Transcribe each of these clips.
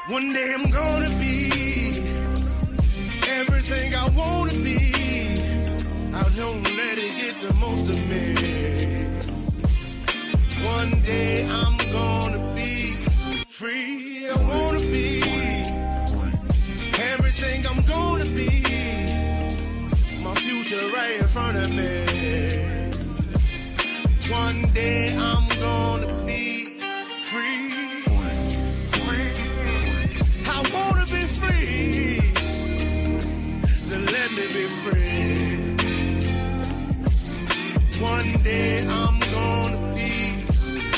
One day I'm gonna be everything I wanna be. I don't let it get the most of me. One day I'm gonna be free. I wanna be everything I'm gonna be. My future right in front of me. One day I'm gonna be free. I wanna be free. To let me be free. One day I'm gonna be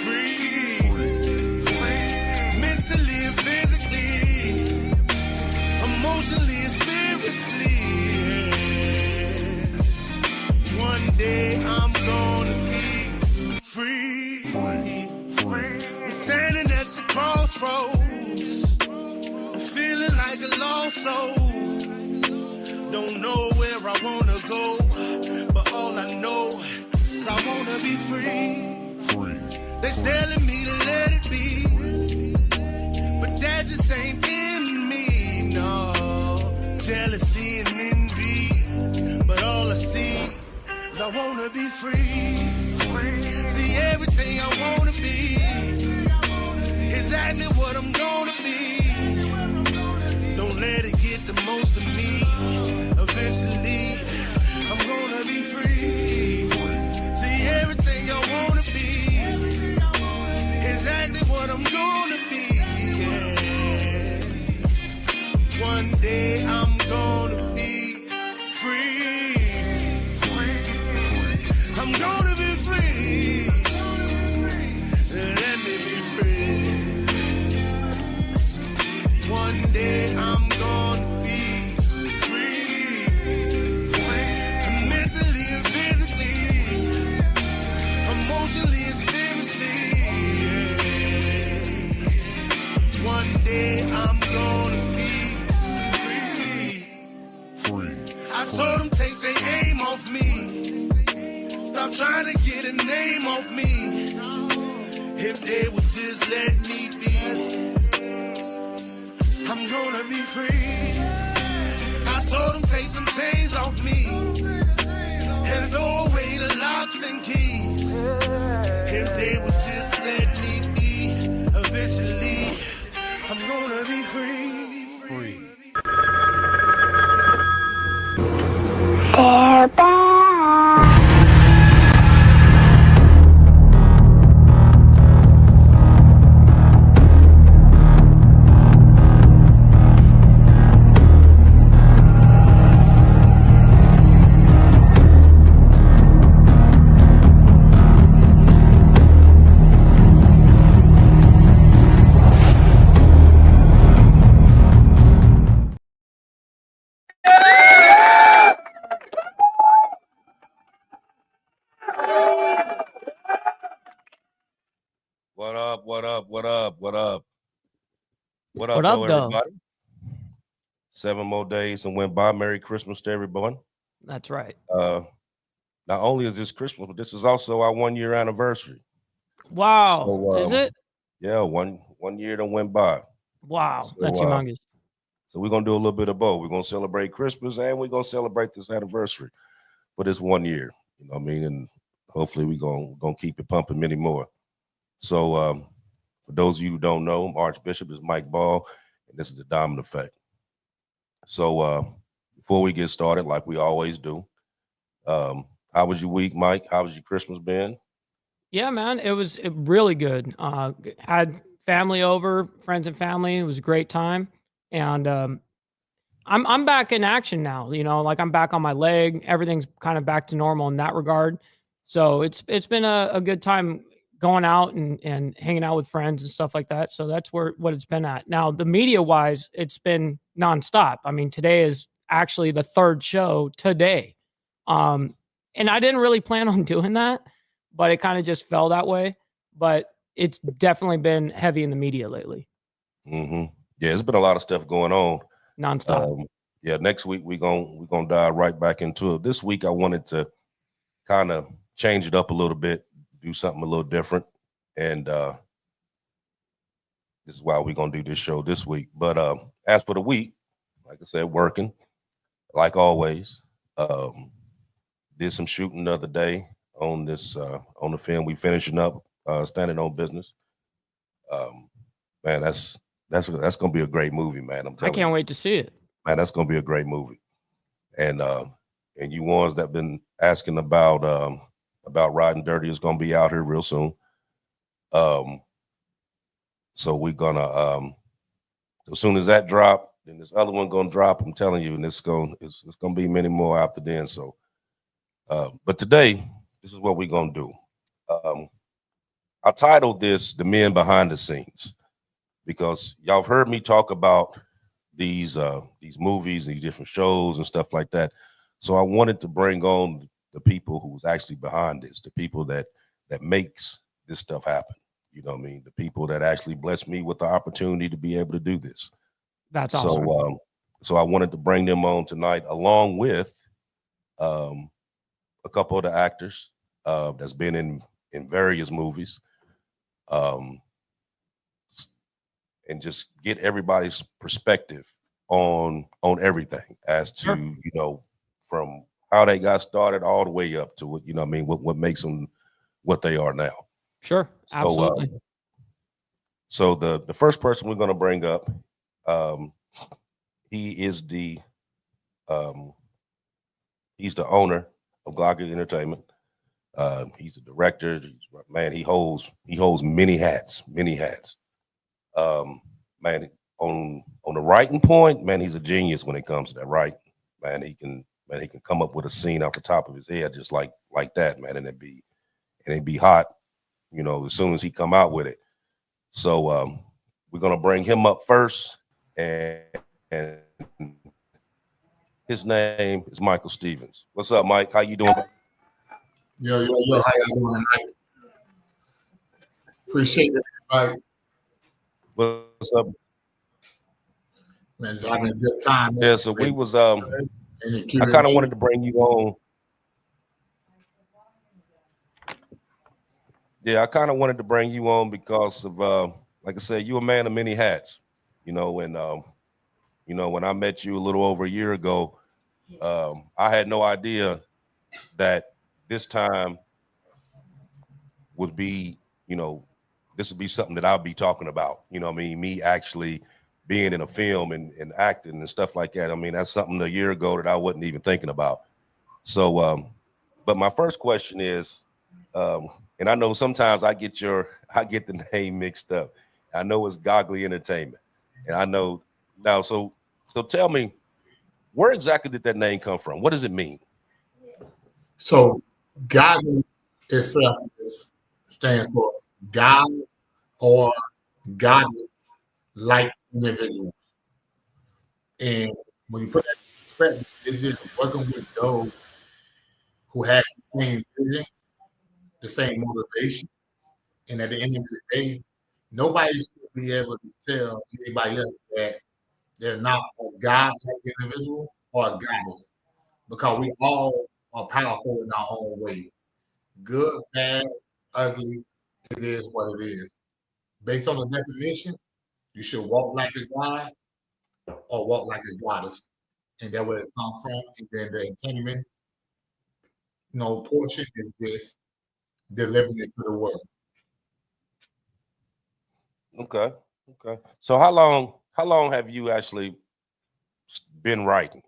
free. Mentally and physically, emotionally and spiritually. Yeah. One day I'm gonna be free. I'm standing at the crossroads. I'm feeling like a lost soul. Don't know where I wanna go, but all I know is I wanna be free. They're telling me to let it be, but that just ain't in me, no. Jealousy and envy, but all I see is I wanna be free. See everything I wanna be, exactly what I'm gonna be. Don't let it get the most of me. Eventually, I'm gonna be free. See everything I wanna be, exactly what I'm gonna be. Yeah. One day I'm gonna be free. I'm gonna be free. Let me be free. One day I'm gonna be free. Mentally and physically, emotionally and spiritually. Yeah. One day I'm gonna be free. I told them take their aim off me. Stop trying to get a name off me. If they would just let me be, I'm gonna be free. I told them take them chains off me and throw away the locks and keys. If they would just let me be, eventually I'm gonna be free. They're back. What up, what up, what up, what up? What up, What up, though? everybody? 7 more days and went by. Merry Christmas to everyone. That's right. Not only is this Christmas, but this is also our 1-year anniversary. Wow. So, Is it? Yeah, one year that went by. Wow. So, That's humongous. So we're gonna do a little bit of both. We're gonna celebrate Christmas and we're gonna celebrate this anniversary. But it's 1 year, you know what I mean? And hopefully we're gonna keep it pumping many more. So for those of you who don't know, Archbishop is Mike Ball, and this is the Diamond Effect. So before we get started, like we always do, how was your week, Mike? How was your Christmas been? Yeah, man, it was really good. Had family over, friends and family. It was a great time, and I'm back in action now. You know, like I'm back on my leg. Everything's kind of back to normal in that regard. So it's been a good time going out and hanging out with friends and stuff like that. So that's what it's been at. Now, the media wise, it's been nonstop. I mean, today is actually the third show today. And I didn't really plan on doing that, but it kind of just fell that way. But it's definitely been heavy in the media lately. Mm-hmm. Yeah, there's been a lot of stuff going on. Nonstop. Yeah, next week we're gonna dive right back into it. This week I wanted to kind of change it up a little bit, do something a little different. And this is why we're gonna do this show this week. But as for the week, like I said, working like always. Did some shooting the other day on this on the film. We finishing up standing on business. Um, man, that's gonna be a great movie, man. I'm I telling can't you, wait to see it. man, that's gonna be a great movie. And you ones that been asking about Riding Dirty is gonna be out here real soon. So we're gonna as soon as that drop, then this other one gonna drop. I'm telling you, and it's gonna be many more after then. So, but today, this is what we're gonna do. I titled this "The Men Behind the Scenes" because y'all have heard me talk about these movies, these different shows and stuff like that. So I wanted to bring on the people who's actually behind this, the people that makes this stuff happen. You know what I mean? The people that actually bless me with the opportunity to be able to do this. That's awesome. So I wanted to bring them on tonight, along with a couple of the actors that's been in various movies, and just get everybody's perspective on everything as to from how they got started all the way up to what I mean, what makes them what they are now. Sure, absolutely. So the first person we're going to bring up, he is he's the owner of Gogli Entertainment. He's a director. Man, he holds many hats. Man, on the writing point, man, he's a genius when it comes to that writing. Man, he can come up with a scene off the top of his head just like that, man, and it'd be hot, as soon as he come out with it. So we're gonna bring him up first, and his name is Michael Stevens. What's up, Mike? How you doing? Yo, how y'all doing tonight? Appreciate it, everybody. What's up? Man, it's having a good time. Yeah, so we was I kind of wanted to bring you on. Yeah, I kind of wanted to bring you on because of like I said, you're a man of many hats, and when I met you a little over a year ago, I had no idea that this time would be, this would be something that I'll be talking about. You know what I mean? Me actually being in a film and acting and stuff like that. I mean, that's something a year ago that I wasn't even thinking about. So, but my first question is, and I know sometimes I get the name mixed up. I know it's Gogli Entertainment, and I know now. So tell me, where exactly did that name come from? What does it mean? So, Gogli itself stands for God or godless like individuals. And when you put that in perspective, it's just working with those who have the same vision, the same motivation. And at the end of the day, nobody should be able to tell anybody else that they're not a God-like individual or a goddess, because we all are powerful in our own way. Good, bad, ugly, it is what it is. Based on the definition, you should walk like a god or walk like a goddess. And that's where it comes from. And then the entertainment, portion is just delivering it to the world. Okay. So how long have you actually been writing?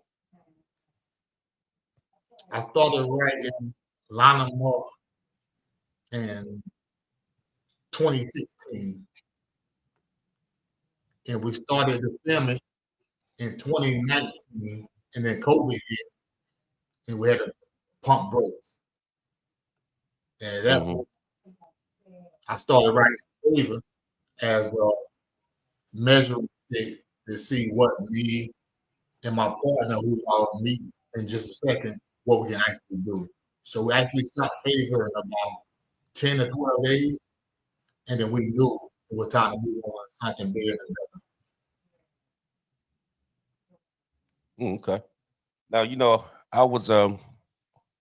I started writing Lana Moore in 2016. And we started the filming in 2019, and then COVID hit, and we had to pump brakes. And at that point, I started writing Favor as a measuring stick to see what me and my partner, who I'll meet in just a second, what we can actually do. So we actually shot Favor in about 10 to 12 days, and then we knew it was time to move on to something bigger than that. Okay. Now I was I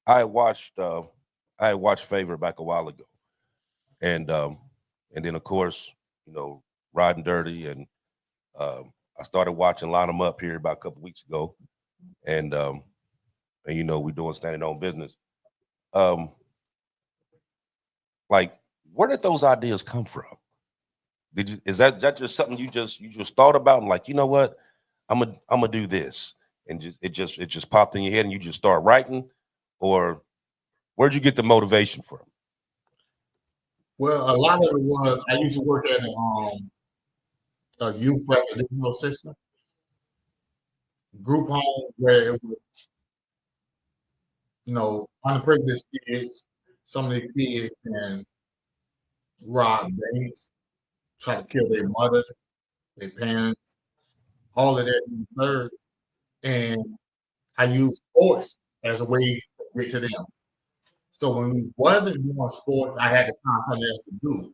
had watched Favor back a while ago, and then of course Riding Dirty, and I started watching Line 'Em Up here about a couple weeks ago, and you know, we're doing standing on business. Like, where did those ideas come from? Is that just something you just thought about and like, you know what, I'm gonna do this, and it just popped in your head and you just start writing, or where'd you get the motivation from? Well, a lot of it was I used to work at a youth residential system, group home, where it was, you know, underprivileged kids. Some of the kids can rob banks, try to kill their mother, their parents, all of that in the third. And I used sports as a way to get to them. So when we wasn't doing sports, I had to find something else to do.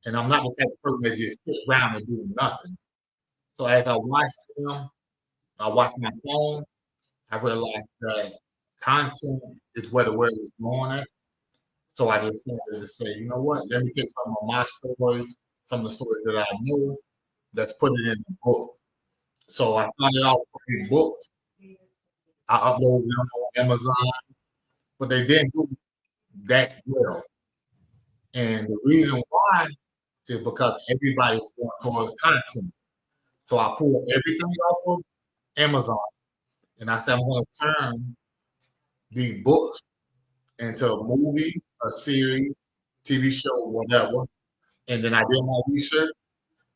And I'm not the type of person that just sit around and do nothing. So as I watched them, I watched my phone, I realized that content is where the world is going at. So I decided to say, you know what, let me take some of my stories, some of the stories that I know, let's put it in the book. So I started out writing books. I uploaded them on Amazon, but they didn't do that well. And the reason why is because everybody's going towards content. So I pulled everything off of Amazon, and I said I'm going to turn the books into a movie, a series, TV show, whatever. And then I did my research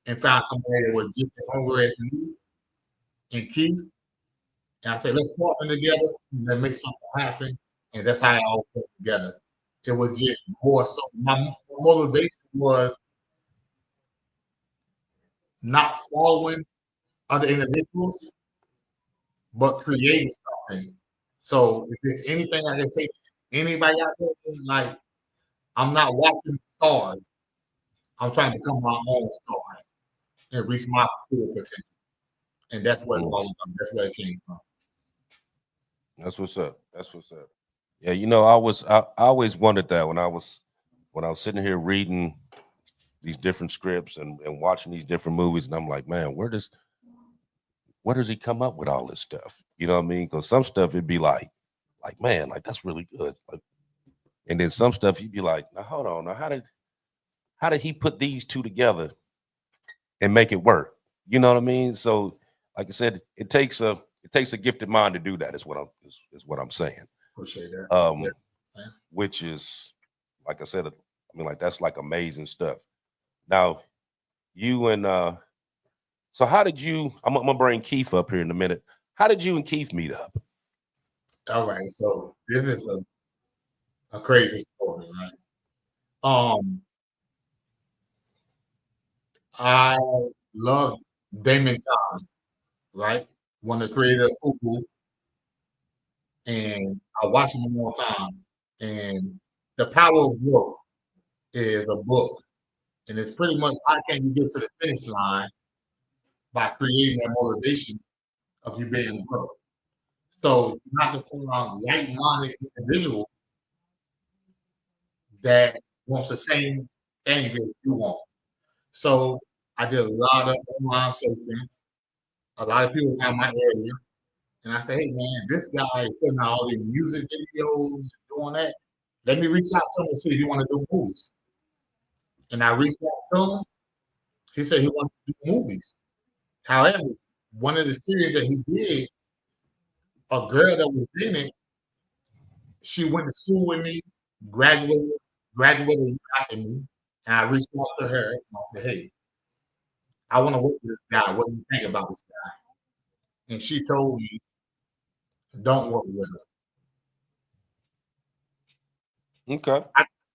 and found somebody that was just as hungry as me and Keith. And I said, let's partner together and then make something happen. And that's how it all put together. It was just more so. My motivation was not following other individuals, but creating something. So if there's anything I can say to anybody out there, like, I'm not watching stars. I'm trying to become my own star and reach my full potential. And that's what it's all about. That's where it came from. That's what's up. That's what's up. Yeah, you know, I always wondered that when I was sitting here reading these different scripts and watching these different movies, and I'm like, man, where does he come up with all this stuff? You know what I mean? Because some stuff it'd be like, man, like that's really good. Like, and then some stuff you'd be like, now hold on, now how did he put these two together and make it work? You know what I mean? So, like I said, it takes a gifted mind to do that. Is what I'm saying. Appreciate that. Yeah. Which is, like I said, I mean, like that's like amazing stuff. Now, you and so how did you? I'm gonna bring Keith up here in a minute. How did you and Keith meet up? All right, so this is a crazy story, right? I love Damon John, right? One of the creators of Fubu, and I watch him all the time. And The Power of Growth is a book, and it's pretty much how can you get to the finish line by creating that motivation of you being growth. So you have to find like-minded individuals that wants the same thing that you want. So I did a lot of online searching. A lot of people around my area, and I said, "Hey man, this guy is putting out all these music videos and doing that. Let me reach out to him and see if he want to do movies." And I reached out to him. He said he wanted to do movies. However, one of the series that he did, a girl that was in it, she went to school with me, graduated, graduated a year after me, and I reached out to her and I said, "Hey, I want to work with this guy. What do you think about this guy?" And she told me, "Don't work with him." Okay.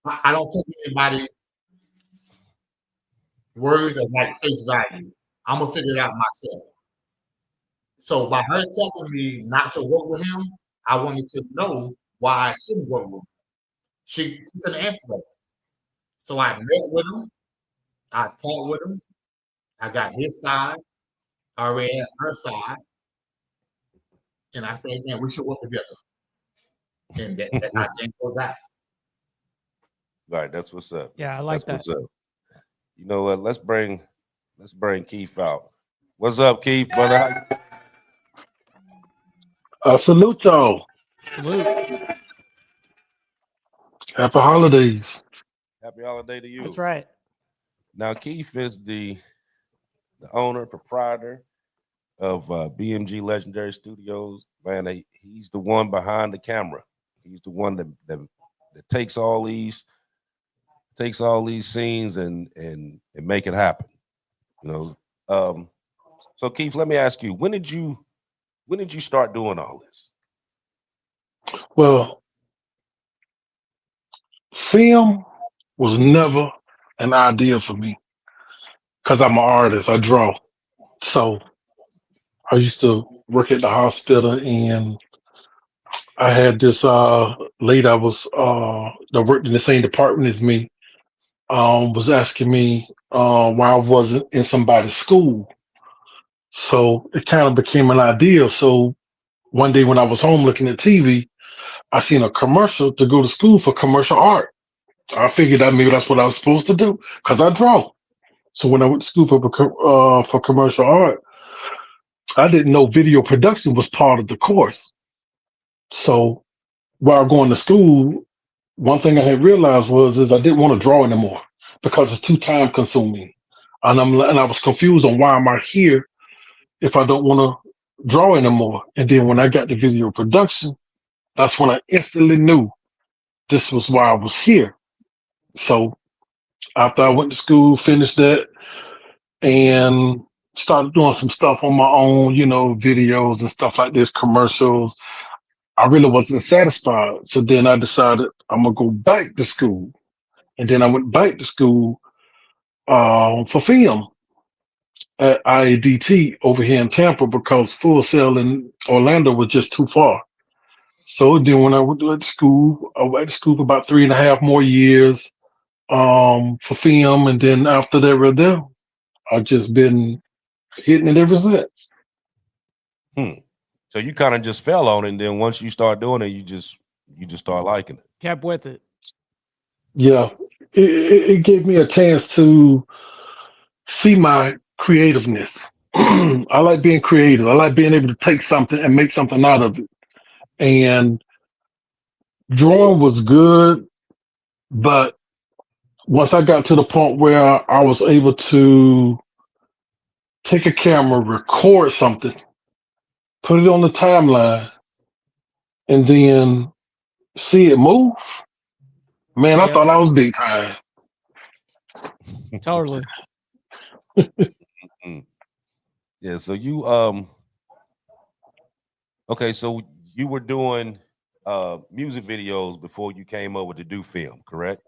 I don't take anybody words as like face value. I'm gonna figure it out myself. So by her telling me not to work with him, I wanted to know why I shouldn't work with him. She couldn't answer that. So I met with him, I talked with him, I got his side, I already had her side, and I said, man, we should work together. And that's how things go back. Right, that's what's up. Yeah, I like That's that. what's up. You know what? Let's bring Let's bring Keith out. What's up, Keith, brother? Salute y'all. Salute. Happy holidays. Happy holiday to That's you. right. Now, Keith is the owner, proprietor of BMG Legendary Studios. Man, he's the one behind the camera. He's the one that takes all these scenes and make it happen. You know. So Keith, let me ask you, when did you start doing all this? Well, film was never an idea for me because I'm an artist. I draw. So I used to work at the hospital, and I had this lady I was that worked in the same department as me was asking me why I wasn't in somebody's school. So it kind of became an idea. So one day when I was home looking at TV, I seen a commercial to go to school for commercial art. I figured that maybe that's what I was supposed to do because I draw. So when I went to school for commercial art, I didn't know video production was part of the course. So while going to school, one thing I had realized is I didn't want to draw anymore because it's too time consuming, and I was confused on why am I here if I don't want to draw anymore. And then when I got to video production, that's when I instantly knew this was why I was here. So after I went to school, finished that, and started doing some stuff on my own, videos and stuff like this, commercials. I really wasn't satisfied. So then I decided I'm gonna go back to school. And then I went back to school for film at IADT over here in Tampa because Full Sail in Orlando was just too far. So then when I went to school, I went to school for about 3.5 more years for film. And then after that, right there, I've just been hitting it ever since. So you kind of just fell on it, and then once you start doing it, you just start liking it. Kept with it. Yeah, it gave me a chance to see my creativeness. I like being creative. I like being able to take something and make something out of it. And drawing was good, but once I got to the point where I was able to take a camera, record something, put it on the timeline, and then see it move, man, I Yep. thought I was big time. Totally. Yeah. So you okay. So you were doing music videos before you came over to do film, correct?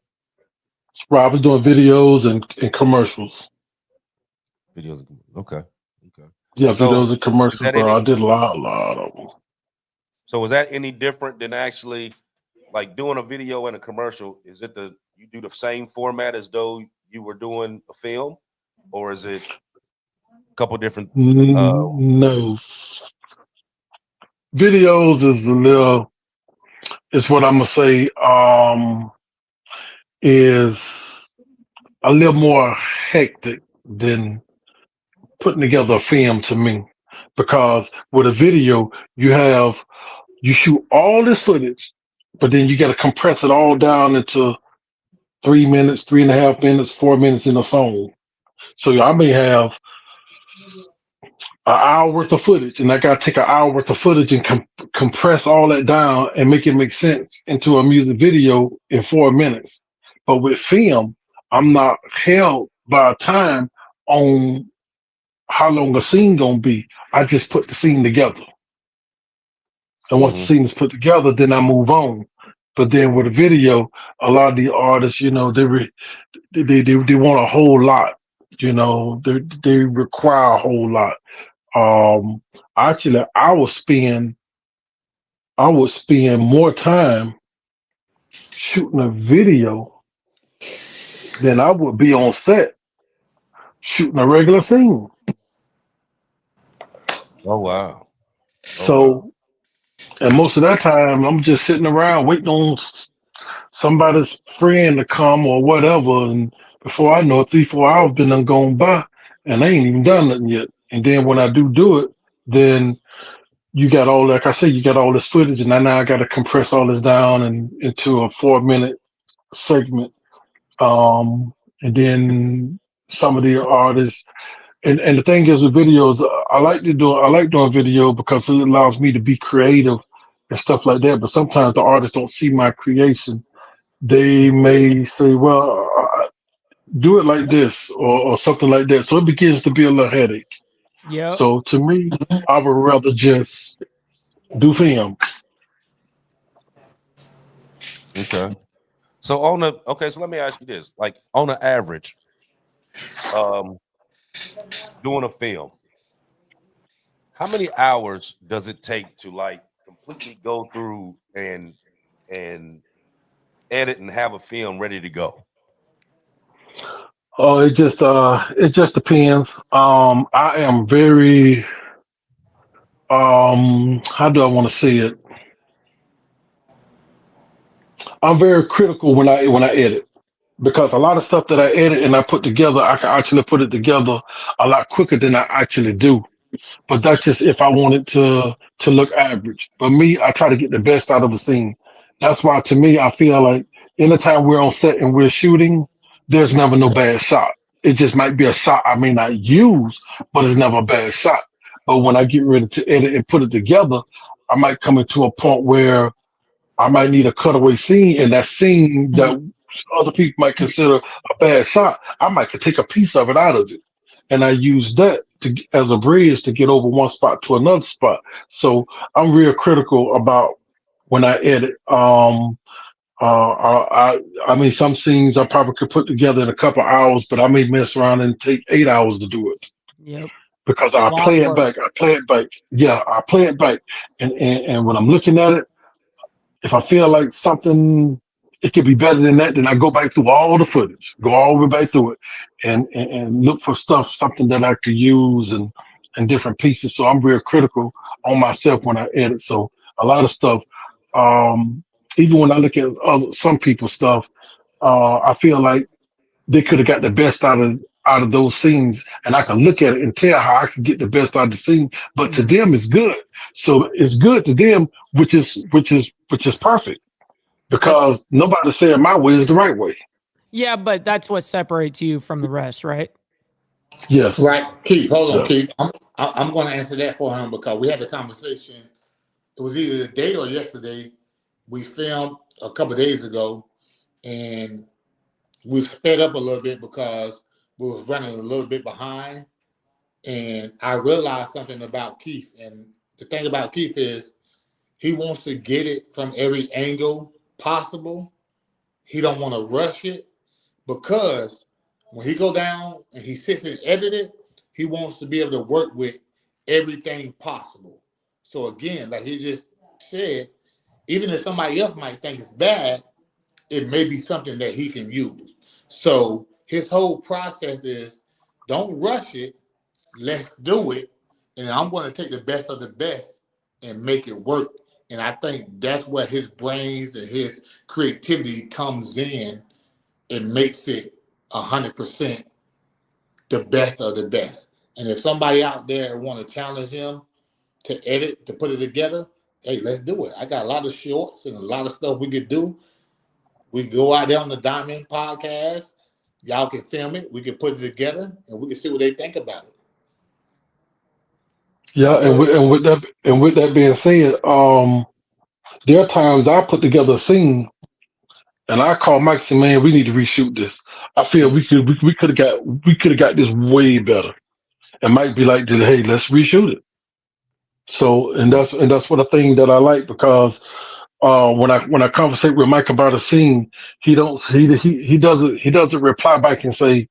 Right, I was doing videos and commercials. Videos. Okay. Okay. Yeah, So videos and is that commercials. any? I did a lot of them. So is that any different than actually like doing a video and a commercial? Is it you do the same format as though you were doing a film, or is it a couple different? No, videos is is what I'm gonna say. Is a little more hectic than putting together a film to me, because with a video you shoot all this footage, but then you got to compress it all down into 3 minutes, 3.5 minutes, 4 minutes in a song. So I may have an hour worth of footage, and I got to take an hour worth of footage and compress all that down and make it make sense into a music video in 4 minutes. But with film, I'm not held by time on how long a scene gonna be. I just put the scene together, and once the scene is put together, then I move on. But then with a video, a lot of the artists, they want a whole lot. They require a whole lot. Actually, I would spend more time shooting a video than I would be on set shooting a regular scene. Oh wow! Oh wow! So, and most of that time, I'm just sitting around waiting on somebody's friend to come or whatever. And before I know it, 3, 4 hours been done gone by, and I ain't even done nothing yet. And then when I do it, then you got all, like I said, you got all this footage, and now I got to compress all this down and into a 4 minute segment. And then some of the artists, and the thing is with videos, I like doing video because it allows me to be creative and stuff like that. But sometimes the artists don't see my creation. They may say, well, do it like this or something like that. So it begins to be a little headache. Yep. So to me, I would rather just do film. Okay. So so let me ask you this: like on an average, um, doing a film, how many hours does it take to like completely go through and edit and have a film ready to go? Oh, it just depends. I am very how do I want to say it? I'm very critical when I edit because a lot of stuff that I edit and I put together, I can actually put it together a lot quicker than I actually do. But that's just if I want it to look average. But me, I try to get the best out of the scene. That's why to me, I feel like anytime we're on set and we're shooting, there's never no bad shot. It just might be a shot I may not use, but it's never a bad shot. But when I get ready to edit and put it together, I might come into a point where I might need a cutaway scene, and that scene that other people might consider a bad shot, I might could take a piece of it out of it, and I use that as a bridge to get over one spot to another spot. So I'm real critical about when I edit. I mean, some scenes I probably could put together in a couple hours, but I may mess around and take 8 hours to do it Yep. because A I lot of play it work. back. I play it back. Yeah, I play it back, and when I'm looking at it. If I feel like something it could be better than that, then I go back through all the footage, go all the way back through it, and look for something that I could use and different pieces. So I'm real critical on myself when I edit. So a lot of stuff, um, even when I look at some people's stuff, I feel like they could have got the best out of those scenes, and I can look at it and tell how I can get the best out of the scene. But to Mhm. them, it's good. So it's good to them, which is perfect But because nobody's saying my way is the right way. yeah, but that's what separates you from the rest, right? Yes, Right, Keith. Hold on, yes. Keith. I'm going to answer that for him because we had a conversation. It was either today or yesterday. We filmed a couple of days ago, and we sped up a little bit because we was running a little bit behind. And I realized something about Keith. And the thing about Keith is he wants to get it from every angle possible. He don't want to rush it because when he go down and he sits and edit it, he wants to be able to work with everything possible. So again, like he just said, even if somebody else might think it's bad, it may be something that he can use. So his whole process is don't rush it, let's do it. And I'm going to take the best of the best and make it work. And I think that's where his brains and his creativity comes in and makes it 100% the best of the best. And if somebody out there want to challenge him to edit, to put it together, hey, let's do it. I got a lot of shorts and a lot of stuff we could do. We can go out there on the Diamond podcast. Y'all can film it. We can put it together, and we can see what they think about it. Yeah, and with that being said, there are times I put together a scene and I call Mike and say, man, we need to reshoot this. I feel we could have got this way better. And Mike be like, hey, let's reshoot it. So and that's what a thing that I like because when I conversate with Mike about a scene, he doesn't reply back and say,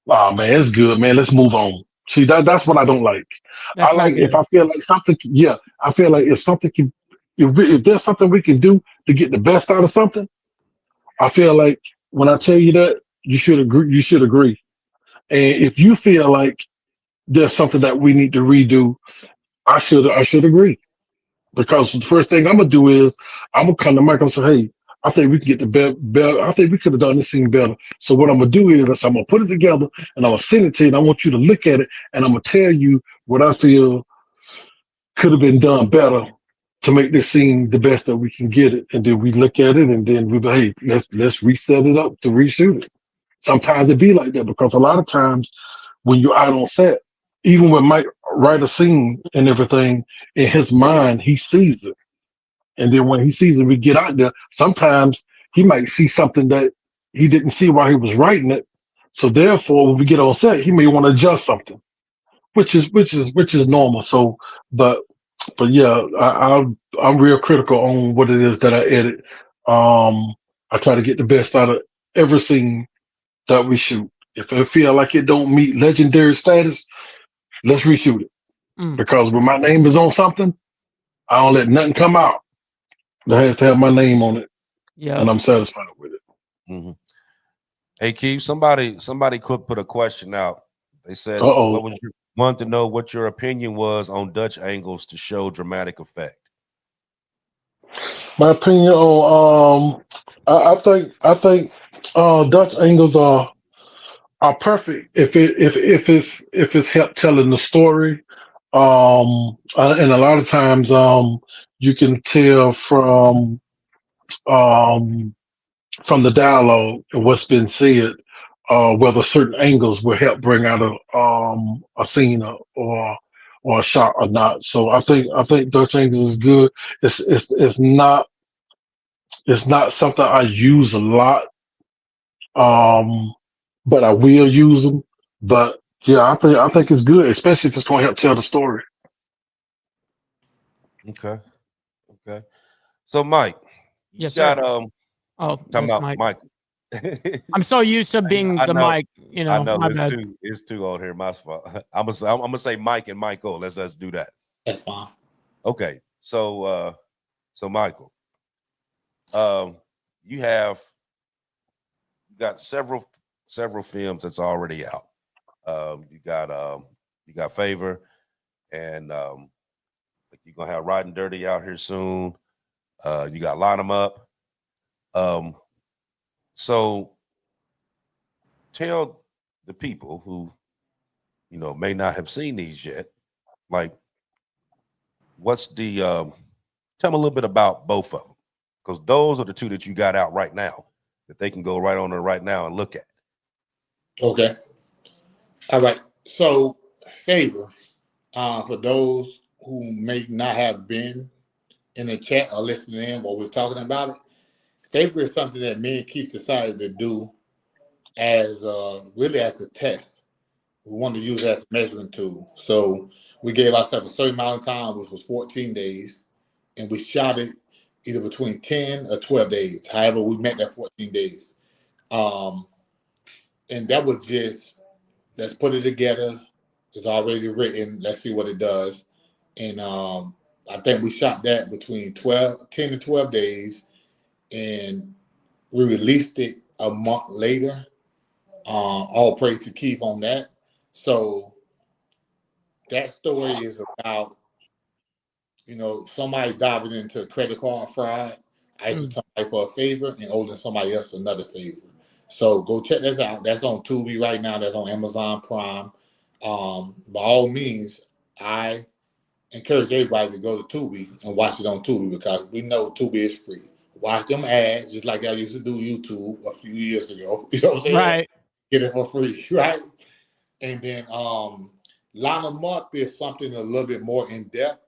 "Oh man, it's good, man. Let's move on." See that's what I don't like. I That's like not if good. I feel like something. Yeah, I feel like if something can, if there's something we can do to get the best out of something, I feel like when I tell you that, you should agree. You should agree. And if you feel like there's something that we need to redo, I should agree. Because the first thing I'm gonna do is I'm gonna come to Mike and say, "Hey, I think we can get the better. I think we could have done this scene better. So what I'm gonna do is I'm gonna put it together and I'm gonna send it to you. And I want you to look at it and I'm gonna tell you what I feel could have been done better to make this scene the best that we can get it. And then we look at it and then we be, hey, let's reset it up to reshoot it. Sometimes it be like that because a lot of times when you're out on set, even when Mike write a scene and everything, in his mind he sees it. And then when he sees it, we get out there. Sometimes he might see something that he didn't see while he was writing it. So therefore, when we get on set, he may want to adjust something, which is normal. So, but yeah, I'm real critical on what it is that I edit. I try to get the best out of every scene that we shoot. If I feel like it don't meet legendary status, let's reshoot it. Mm. Because when my name is on something, I don't let nothing come out that has to have my name on it, Yeah. and I'm satisfied with it. Mm-hmm. Hey, Keith, somebody could put a question out. They said, Uh-oh. Want to know what your opinion was on Dutch angles to show dramatic effect. My opinion on I think Dutch angles are perfect if it's help telling the story. And a lot of times you can tell um from the dialogue and what's been said, whether certain angles will help bring out a scene or a shot or not. So I think Dutch angles is good. It's not something I use a lot, but I will use them. But yeah, I think it's good, especially if it's going to help tell the story. Okay. Okay. So Mike, you Yes, got sir. Oh, talking this about mic. Mike. I'm so used to being I the know. mic, I know my bad. it's two on here. My fault. I'm gonna say Mike and Michael. Let's do that. That's fine. Okay. So Michael, you got several films that's already out. You got Favor, and you're gonna have Riding Dirty out here soon. You got Line 'Em Up. So tell the people who may not have seen these yet, like what's the tell them a little bit about both of them, because those are the two that you got out right now that they can go right on there right now and look at. Okay. All right. So, Favor, for those who may not have been in the chat or listening in while we're talking about it, Favor is something that me and Keith decided to do as really as a test. We wanted to use it as a measuring tool. So we gave ourselves a certain amount of time, which was 14 days, and we shot it either between 10 or 12 days. However, we met that 14 days. And that was just, let's put it together. It's already written. Let's see what it does. And I think we shot that between 10 and 12 days, and we released it a month later. All praise to Keith on that. So that story is about, somebody diving into a credit card fraud, asking somebody for a favor and owing somebody else another favor. So go check this out. That's on Tubi right now. That's on Amazon Prime. By all means, I encourage everybody to go to Tubi and watch it on Tubi because we know Tubi is free. Watch them ads just like I used to do YouTube a few years ago. You know what I'm saying? Right. Get it for free, right? And then Line 'Em Up is something a little bit more in depth.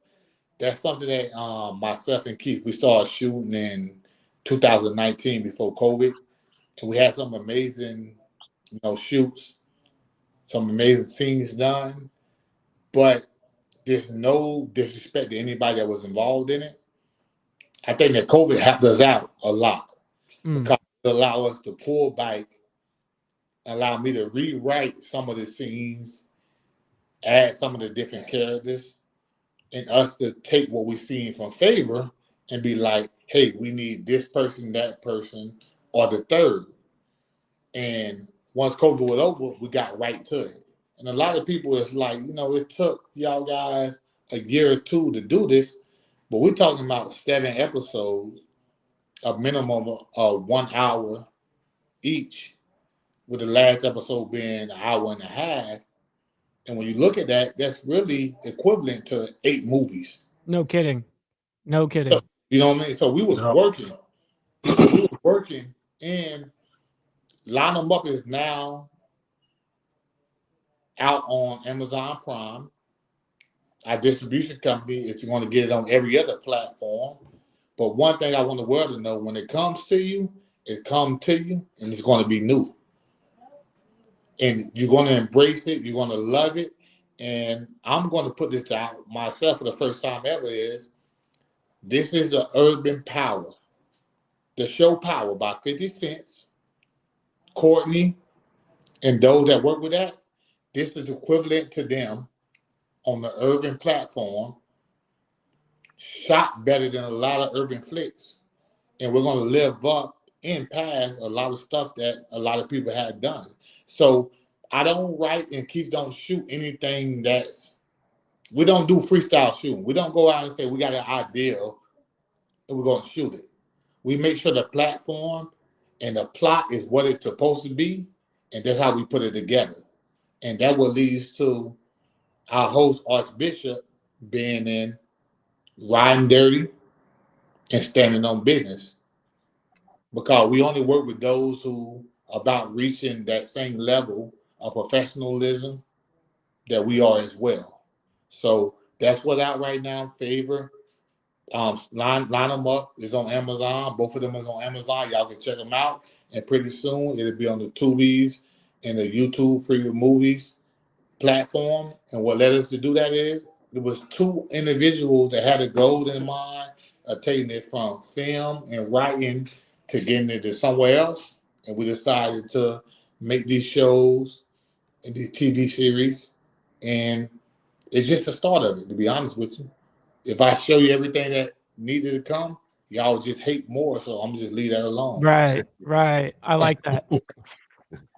That's something that myself and Keith, we started shooting in 2019 before COVID. And we had some amazing, shoots, some amazing scenes done. But there's no disrespect to anybody that was involved in it. I think that COVID helped us out a lot because it allowed us to pull back, allow me to rewrite some of the scenes, add some of the different characters, and us to take what we've seen from Favor and be like, hey, we need this person, that person, or the third. And once COVID was over, we got right to it. And a lot of people is like, it took y'all guys a year or two to do this, but we're talking about 7 episodes a minimum of 1 hour each, with the last episode being an hour and a half. And when you look at that, that's really equivalent to 8 movies. No kidding. No kidding. So, you know what I mean? So we was working. We was working, and Line 'Em Up is now out on Amazon Prime. Our distribution company is going to get it on every other platform. But one thing I want the world to know, when it comes to you, it comes to you, and it's going to be new. And you're going to embrace it. You're going to love it. And I'm going to put this out myself for the first time ever is, this is the Urban Power. The show Power by 50 Cent, Courtney, and those that work with that. This is equivalent to them on the urban platform, shot better than a lot of urban flicks. And we're going to live up and past a lot of stuff that a lot of people had done. So I don't write and Keith don't shoot anything we don't do freestyle shooting. We don't go out and say we got an idea and we're going to shoot it. We make sure the platform and the plot is what it's supposed to be, and that's how we put it together. And that will lead to our host, Archbishop, being in Riding Dirty and Standing on Business. Because we only work with those who are about reaching that same level of professionalism that we are as well. So that's what's out right now. Favor. Line 'Em Up is on Amazon. Both of them is on Amazon. Y'all can check them out. And pretty soon it'll be on the Tubies and the YouTube Free Movies platform. And what led us to do that is, it was 2 individuals that had a goal in mind of taking it from film and writing to getting it to somewhere else. And we decided to make these shows and these TV series. And it's just the start of it, to be honest with you. If I show you everything that needed to come, y'all would just hate more. So I'm just leave that alone. Right. I like that.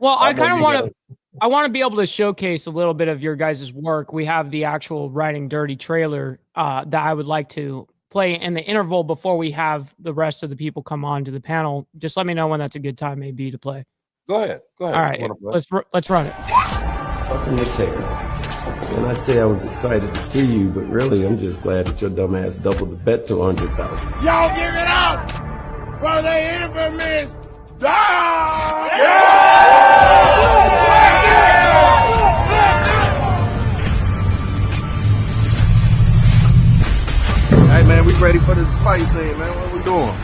Well, I kind of want to. I want to be able to showcase a little bit of your guys' work. We have the actual Riding Dirty trailer that I would like to play in the interval before we have the rest of the people come on to the panel. Just let me know when that's a good time maybe to play. Go ahead. All right, let's run it. Fucking the taker. And I'd say I was excited to see you, but really I'm just glad that your dumb ass doubled the bet to 100,000. Y'all give it up for the infamous dog! Hey man, we ready for this fight scene, man. What we doing?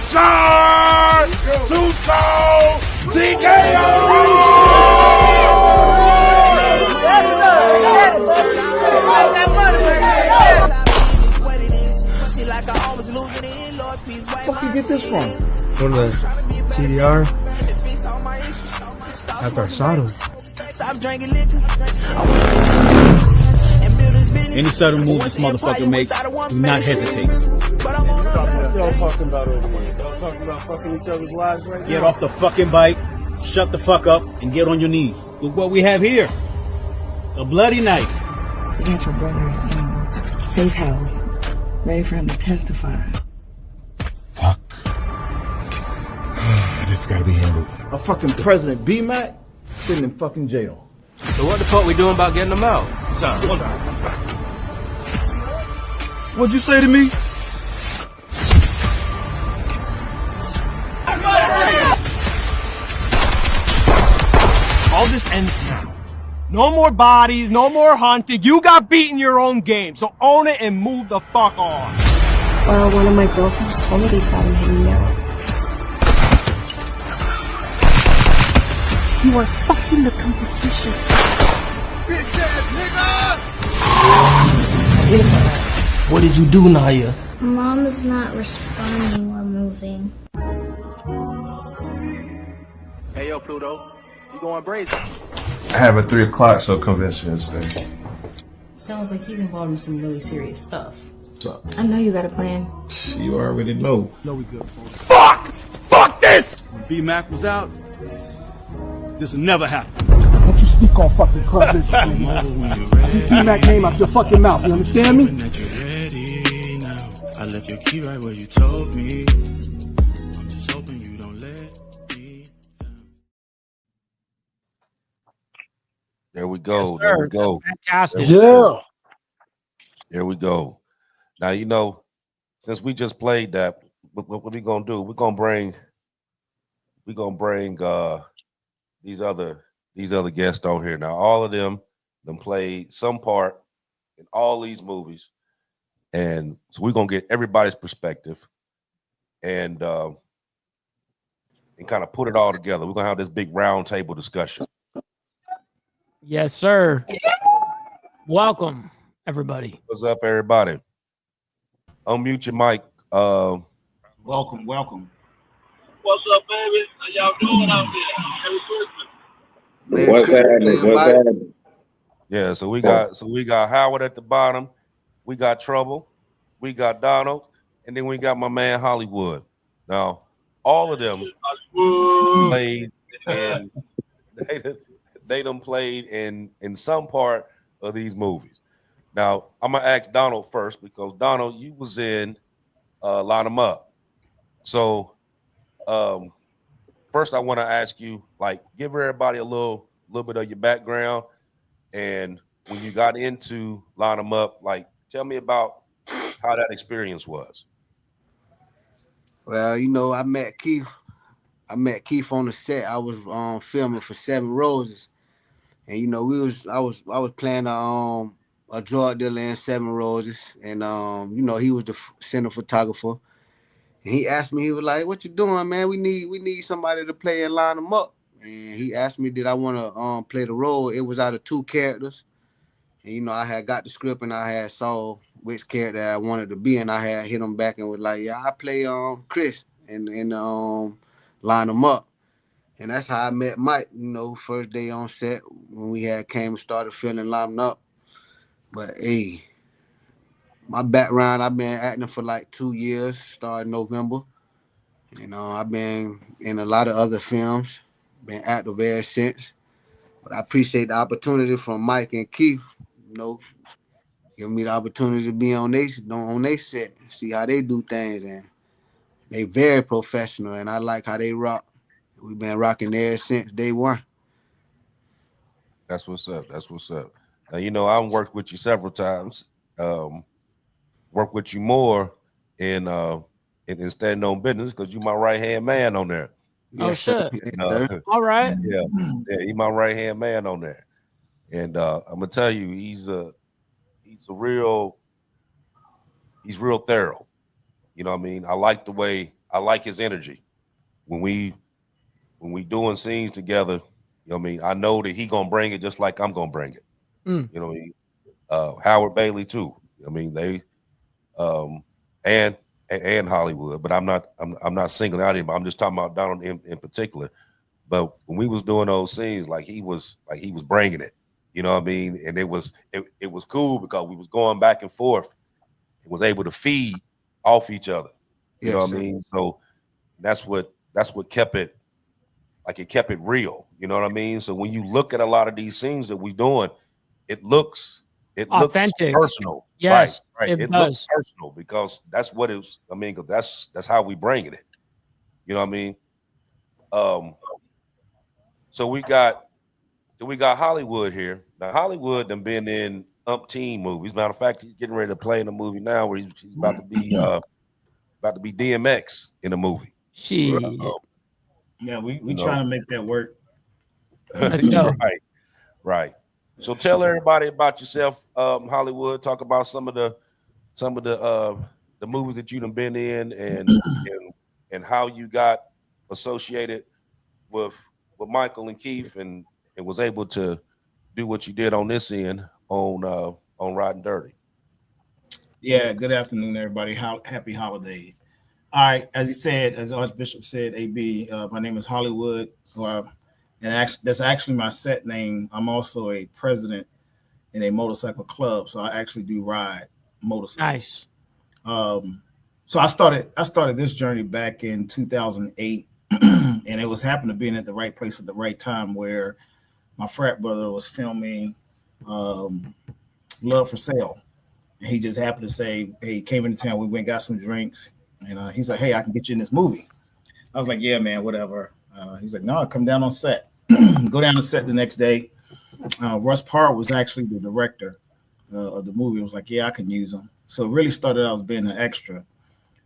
Shark! Too cold! TKO! Where you get this from? Go to the TDR. After I shot him. Any sudden move this motherfucker makes, do not hesitate. What y'all talking about over there? Y'all talking about fucking each other's lives right now? Get off the fucking bike, shut the fuck up, and get on your knees. Look what we have here. A bloody knife. You got your brother at some safe house, ready for him to testify. Fuck. This gotta be handled. A fucking President B-Mac sitting in fucking jail. So what the fuck we doing about getting them out? Son, what'd you say to me? All this ends now. No more bodies, no more hunting. You got beaten your own game, so own it and move the fuck on. Well, one of my girlfriends told me they saw him hanging out. You are fucking the competition. Bitch ass nigga! What did you do, Naya? Mom is not responding or moving. Hey yo, Pluto. You going brazen? I have a 3 o'clock show convention instead. Sounds like he's involved in some really serious stuff. So, I know you got a plan. You already know. No, we good, folks. Fuck! Fuck this! When B-Mac was out, this will never happen. Don't you speak on fucking club business, man. Keep B-Mac name out your fucking mouth, you understand me? I left your key right where you told me. There we go. Yes, There we sir. go. That's fantastic. Yeah. There we go. Now, you know, since we just played that, what we gonna do? We're gonna bring these other guests on here. Now, all of them played some part in all these movies, and so we're gonna get everybody's perspective and kind of put it all together. We're gonna have this big round table discussion. Yes, sir. Welcome, everybody. What's up, everybody? Unmute your mic. Welcome. What's up, baby? How y'all doing out there? What's happening? Yeah, so we got Howard at the bottom, we got Trouble, we got Donald, and then we got my man Hollywood. Now, all of them played in they done played in some part of these movies. Now, I'm gonna ask Donald first because Donald, you was in Line 'Em Up. So first I want to ask you, like, give everybody a little bit of your background, and when you got into Line 'Em Up, like, tell me about how that experience was. Well, you know, I met Keith on the set. I was filming for 7 Roses, and you know, I was playing a drug dealer in 7 Roses, and you know, he was the center photographer. And he asked me, he was like, "What you doing, man? We need somebody to play and Line 'Em Up." And he asked me, did I want to play the role? It was out of 2 characters, and you know, I had got the script and I had saw which character I wanted to be, and I had hit him back and was like, "Yeah, I play Chris in Line 'Em Up." And that's how I met Mike, you know, first day on set when we had came and started filming Line 'Em Up. But hey, my background, I've been acting for like 2 years, starting November. You know, I've been in a lot of other films, been active ever since. But I appreciate the opportunity from Mike and Keith, you know, giving me the opportunity to be on they set, see how they do things, and they very professional, and I like how they rock. We've been rocking there since day one. That's what's up. That's what's up. Now, you know, I've worked with you several times. Work with you more in standing on business because you my right hand man on there. Oh shit! All right. Yeah, he's my right hand man on there, and I'm gonna tell you, he's real thorough. You know what I mean? I like his energy when we doing scenes together. You know what I mean? I know that he gonna bring it just like I'm gonna bring it. You know what I mean? Howard Bailey too. I mean, they and Hollywood, but I'm not singling out anybody. I'm just talking about Donald in particular. But when we was doing those scenes, like he was bringing it. You know what I mean? And it was cool because we was going back and forth and was able to feed off each other. You know what I mean? So that's what kept it, like, it kept it real. You know what I mean? So when you look at a lot of these scenes that we doing, it looks authentic, personal. Yes, right. It does. Looks personal because that's what it was. I mean, because that's how we bringing it. You know what I mean? So we got Hollywood here. Now Hollywood done been in umpteen movies. Matter of fact, he's getting ready to play in a movie now where he's about to be DMX in a movie. Yeah, we trying to make that work. Right. So tell everybody about yourself, Hollywood. Talk about some of the movies that you done been in and how you got associated with Michael and Keith and was able to do what you did on this end on Riding Dirty. Yeah, good afternoon, everybody. Happy holidays. All right, as Archbishop said, AB, my name is Hollywood, and that's actually my set name. I'm also a president in a motorcycle club, so I actually do ride motorcycles. Nice. So I started this journey back in 2008, and it was happened to being at the right place at the right time where my frat brother was filming Love for Sale. And he just happened to say, hey, he came into town, we went and got some drinks, and he's like, hey, I can get you in this movie. I was like, yeah, man, whatever. He's like, no, come down on set. Go down to set the next day. Russ Parr was actually the director of the movie. I was like, yeah, I can use him. So it really started out as being an extra.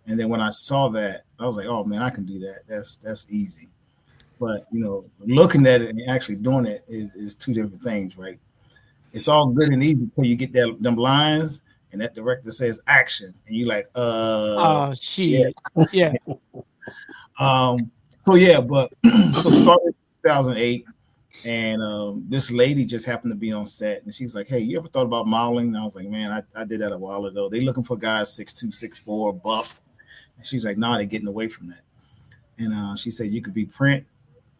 And then when I saw that, I was like, oh man, I can do that. That's easy. But looking at it and actually doing it is two different things, right? It's all good and easy until you get them lines and that director says action, and you like, oh shit, yeah. So yeah, but so started in 2008, and this lady just happened to be on set, and she's like, "Hey, you ever thought about modeling?" And I was like, "Man, I did that a while ago. They looking for guys 6'2", 6'4", buff." And she's like, "Nah, they're getting away from that." And she said you could be print,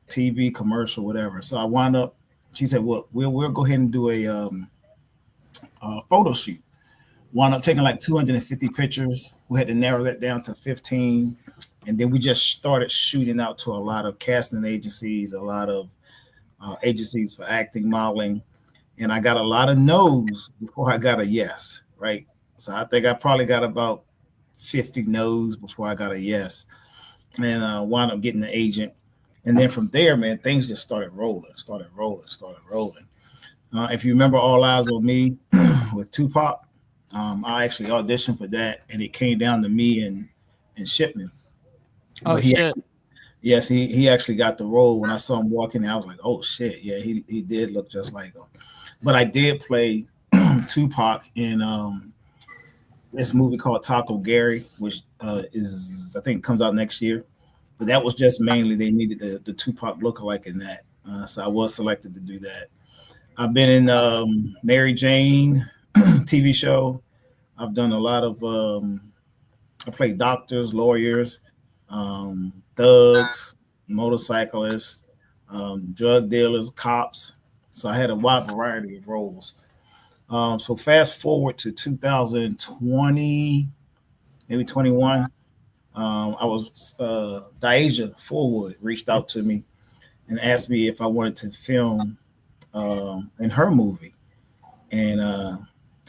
TV, commercial, whatever. So I wound up. She said, "Well, we'll go ahead and do a photo shoot." Wound up taking like 250 pictures. We had to narrow that down to 15, and then we just started shooting out to a lot of casting agencies, a lot of agencies for acting, modeling, and I got a lot of no's before I got a yes. Right. So I think I probably got about 50 no's before I got a yes, and wound up getting the agent. And then from there, man, things just started rolling. If you remember All Eyes on Me with Tupac, I actually auditioned for that, and it came down to me and Shipman. Oh, but shit. Yes, he actually got the role. When I saw him walking, I was like, oh shit, yeah, he did look just like him. But I did play Tupac in this movie called Taco Gary, which is, I think, comes out next year. But that was just mainly they needed the Tupac lookalike in that, so I was selected to do that. I've been in Mary Jane TV show. I've done a lot of I played doctors, lawyers, thugs, motorcyclists, drug dealers, cops. So I had a wide variety of roles. So fast forward to 2020, maybe 21. I was Diasia Forwood reached out to me and asked me if I wanted to film in her movie, and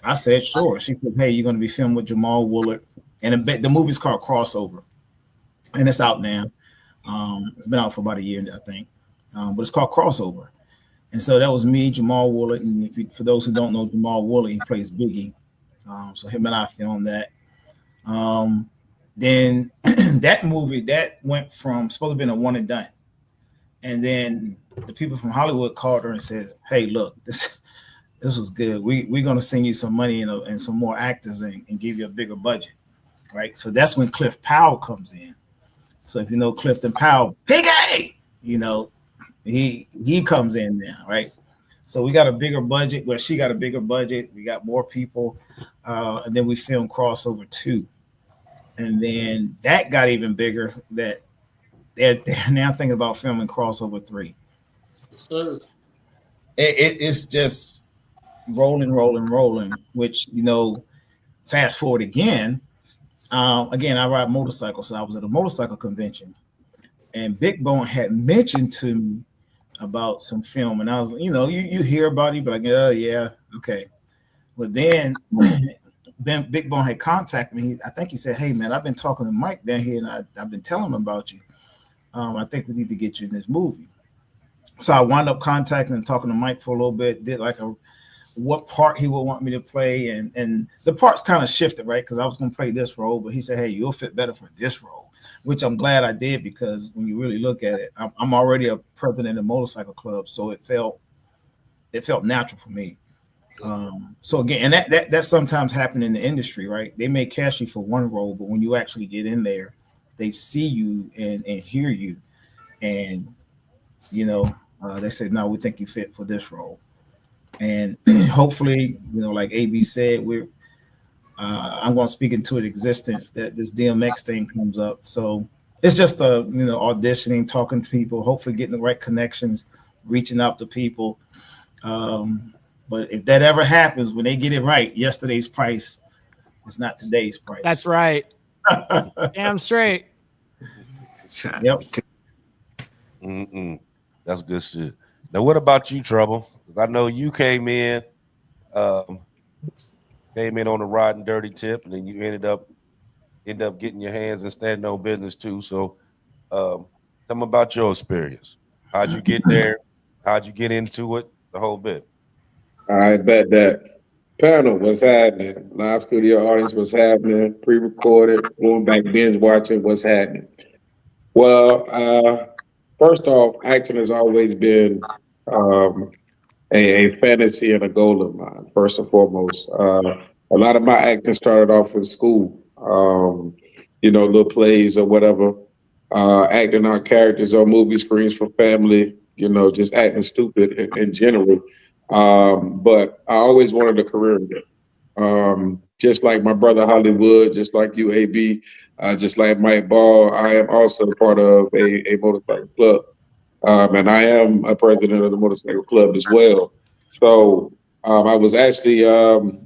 I said sure. She said, "Hey, you're going to be filmed with Jamal Woolard," and the movie's called Crossover, and it's out now. It's been out for about a year, I think, but it's called Crossover. And so that was me, Jamal Woolard, and for those who don't know Jamal Woolard, he plays Biggie. So him and I filmed that. Then that movie that went from supposed to be a one and done, and then the people from Hollywood called her and said, "Hey, look, this was good. We're going to send you some money and some more actors and give you a bigger budget," right? So that's when Cliff Powell comes in. So if you know Clifton Powell, Piggy, he comes in there, right? So we got a bigger budget. Well, she got a bigger budget. We got more people, and then we filmed Crossover 2. And then that got even bigger. That they're now thinking about filming Crossover 3. It's just rolling. Which fast forward again. Again, I ride motorcycles, so I was at a motorcycle convention, and Big Bone had mentioned to me about some film, and I was, you hear about it, but like, oh yeah, okay. But then Big Bone had contacted me. I think he said, "Hey man, I've been talking to Mike down here, and I've been telling him about you. I think we need to get you in this movie." So I wound up contacting and talking to Mike for a little bit. Did like what part he would want me to play, and the parts kind of shifted, right? Because I was going to play this role, but he said, "Hey, you'll fit better for this role," which I'm glad I did, because when you really look at it, I'm already a president of motorcycle club, so it felt natural for me. So again, and that sometimes happen in the industry, right? They may cast you for one role, but when you actually get in there, they see you and hear you, and they say, "No, we think you fit for this role." And hopefully, like AB said, I'm going to speak into it existence that this DMX thing comes up. So it's just auditioning, talking to people, hopefully getting the right connections, reaching out to people. But if that ever happens, when they get it right, yesterday's price is not today's price. That's right. Damn straight. Yep. That's good shit. Now, what about you, Trouble? I know you came in on a riding dirty tip, and then you ended up getting your hands and standing on business too. So, tell me about your experience. How'd you get there? How'd you get into it? The whole bit. I bet that. Panel, what's happening? Live studio audience, what's happening? Pre-recorded, going back binge watching, what's happening? Well, first off, acting has always been um, a fantasy and a goal of mine, first and foremost. A lot of my acting started off in school, little plays or whatever, acting out characters on movie screens for family, just acting stupid in general. But I always wanted a career in it. Just like my brother Hollywood, just like you, AB, just like Mike Ball, I am also part of a motorcycle club. And I am a president of the motorcycle club as well. So I was actually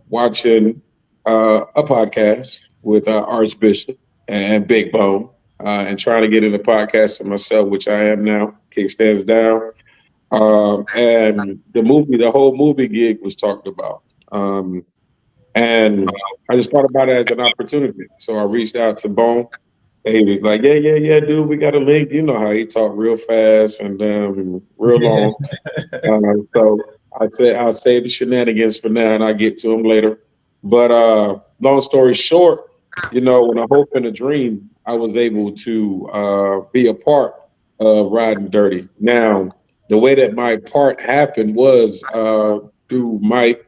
watching a podcast with Archbishop and Big Bone and trying to get into podcasting myself, which I am now. Kickstands down. And the whole movie gig was talked about. And I just thought about it as an opportunity. So I reached out to Bone. And he was like, yeah, dude, we got a link. You know how he talk real fast and real long. So I said, I'll save the shenanigans for now and I'll get to him later. But long story short, when I hope and a dream, I was able to be a part of Riding Dirty. Now, the way that my part happened was through Mike.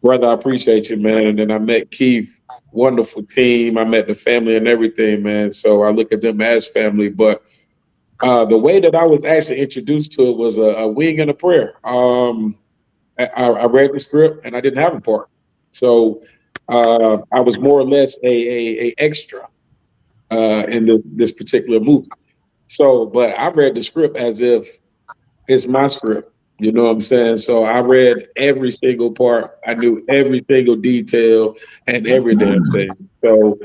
Brother, I appreciate you, man. And then I met Keith, wonderful team. I met the family and everything, man. So I look at them as family. But the way that I was actually introduced to it was a wing and a prayer. I read the script and I didn't have a part. So I was more or less a extra in this particular movie. So, but I read the script as if it's my script. You know what I'm saying? So I read every single part. I knew every single detail and every damn thing. So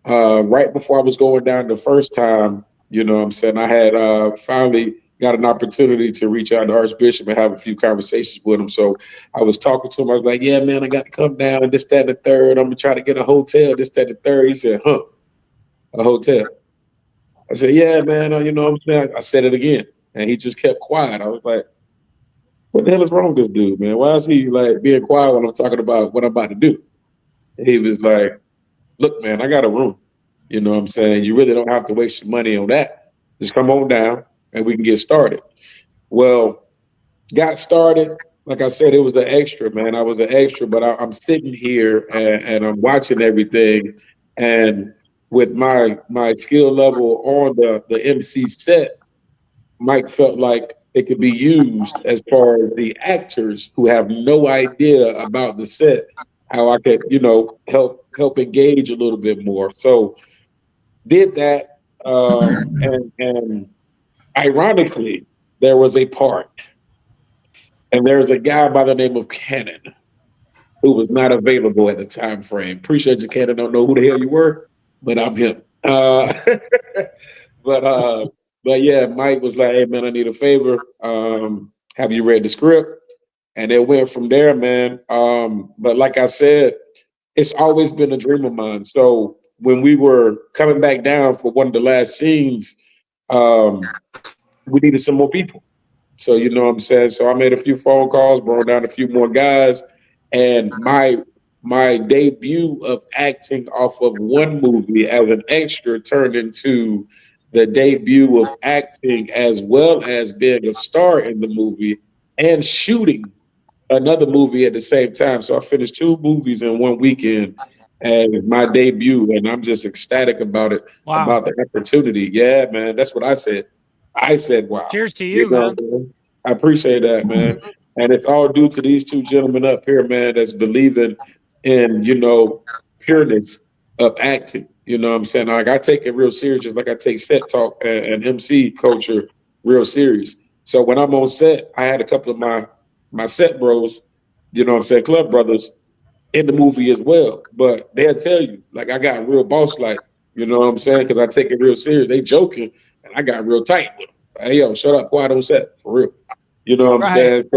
right before I was going down the first time, you know what I'm saying, I had finally got an opportunity to reach out to Archbishop and have a few conversations with him. So I was talking to him. I was like, yeah, man, I got to come down and this, that, and the third. I'm going to try to get a hotel, this, that, and the third. He said, a hotel. I said, yeah, man, you know what I'm saying? I said it again. And he just kept quiet. I was like, what the hell is wrong with this dude, man? Why is he like being quiet when I'm talking about what I'm about to do? And he was like, look, man, I got a room. You know what I'm saying? You really don't have to waste your money on that. Just come on down and we can get started. Well, got started. Like I said, it was the extra, man. I was the extra, but I'm sitting here and I'm watching everything. And with my skill level on the MC set, Mike felt like it could be used as far as the actors who have no idea about the set, how I could, help engage a little bit more. So did that, and ironically, there was a part, and there's a guy by the name of Cannon who was not available at the time frame. Appreciate you, Cannon. Don't know who the hell you were, but I'm him. But yeah, Mike was like, hey, man, I need a favor. Have you read the script? And it went from there, man. But like I said, it's always been a dream of mine. So when we were coming back down for one of the last scenes, we needed some more people. So you know what I'm saying? So I made a few phone calls, brought down a few more guys. And my debut of acting off of one movie as an extra turned into the debut of acting as well as being a star in the movie and shooting another movie at the same time. So I finished 2 movies in one weekend and my debut, and I'm just ecstatic about it, about the opportunity. Yeah, man, that's what I said. I said, wow. Cheers to you, man. I appreciate that, man. And it's all due to these 2 gentlemen up here, man, that's believing in, pureness of acting. You know what I'm saying? Like I take it real serious, just like I take set talk and MC culture real serious. So when I'm on set, I had a couple of my set bros, you know what I'm saying, club brothers in the movie as well. But they'll tell you, like I got real boss like, you know what I'm saying? Because I take it real serious. They joking, and I got real tight with them. Hey, yo, shut up, quiet on set, for real. You know what I'm saying?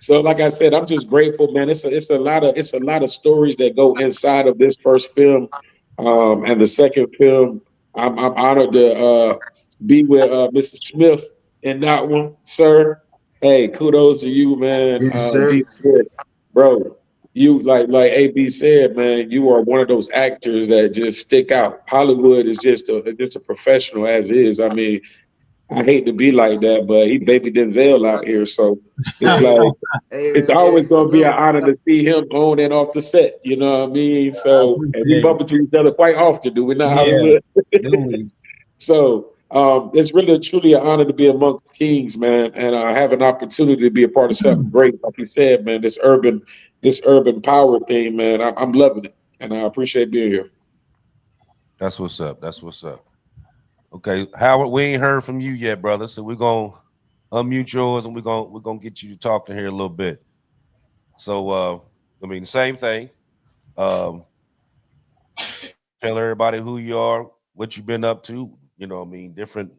So like I said, I'm just grateful, man. It's a lot of stories that go inside of this first film, and the second film. I'm honored to be with Mr. Smith in that one, sir. Hey, kudos to you, man. Yes, sir. Bro, you like AB said, man, you are one of those actors that just stick out. Hollywood is just a professional as is. I mean, I hate to be like that, but he baby Denzel out here, so it's Hey, like it's hey, always gonna be an salute. honor to see him on and off the set. You know what I mean? I So, and we appreciate bump into each other quite often, do we not, it. Yeah, Hollywood? do we? So it's really truly an honor to be among kings, man, and have an opportunity to be a part of something great. Like you said, man, this urban power thing, man. I'm loving it, and I appreciate being here. That's what's up. That's what's up. Okay, Howard, we ain't heard from you yet, brother. So we're gonna unmute yours and we're gonna get you to talk to here a little bit. So I mean, same thing. Um, tell everybody who you are, what you've been up to, you know what I mean, different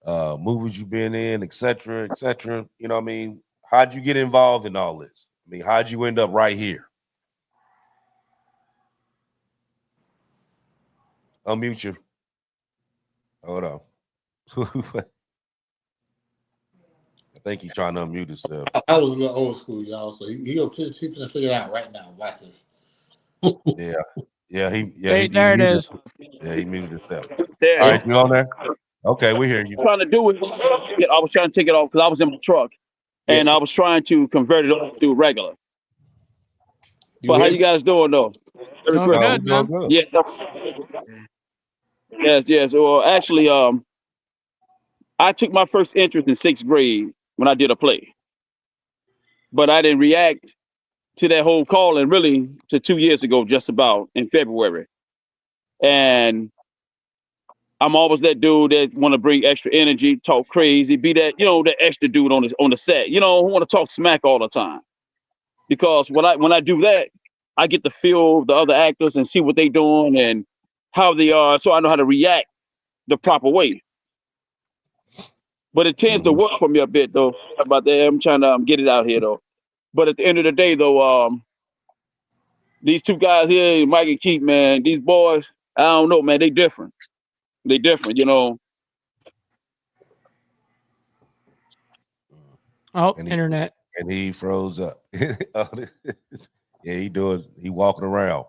movies you've been in, et cetera, et cetera. You know what I mean? How'd you get involved in all this? I mean, how'd you end up right here? Unmute you. Hold on. I think he's trying to unmute himself. I was a little old school, y'all. So he'll figure it out right now. Watch this. Yeah, Hey, there it is. Yeah, he muted himself. There. All right, you on there? Okay, we hear you. Trying to do it. I was trying to take it off because I was in my truck, and I was trying to convert it over to regular. But how you guys doing though? Doing good, man. Good. Yes. Well, actually, I took my first interest in 6th grade when I did a play, but I didn't react to that whole calling really to 2 years ago, just about in February. And I'm always that dude that want to bring extra energy, talk crazy, be that, that extra dude on the set, who want to talk smack all the time. Because when I do that, I get to feel the other actors and see what they doing and how they are, so I know how to react the proper way. But it tends to work for me a bit though. About that, I'm trying to get it out here though. But at the end of the day though, these two guys here, Mike and Keith, man, these boys, I don't know, man, they different. They different, Oh, And internet. And he froze up. Yeah, he walking around.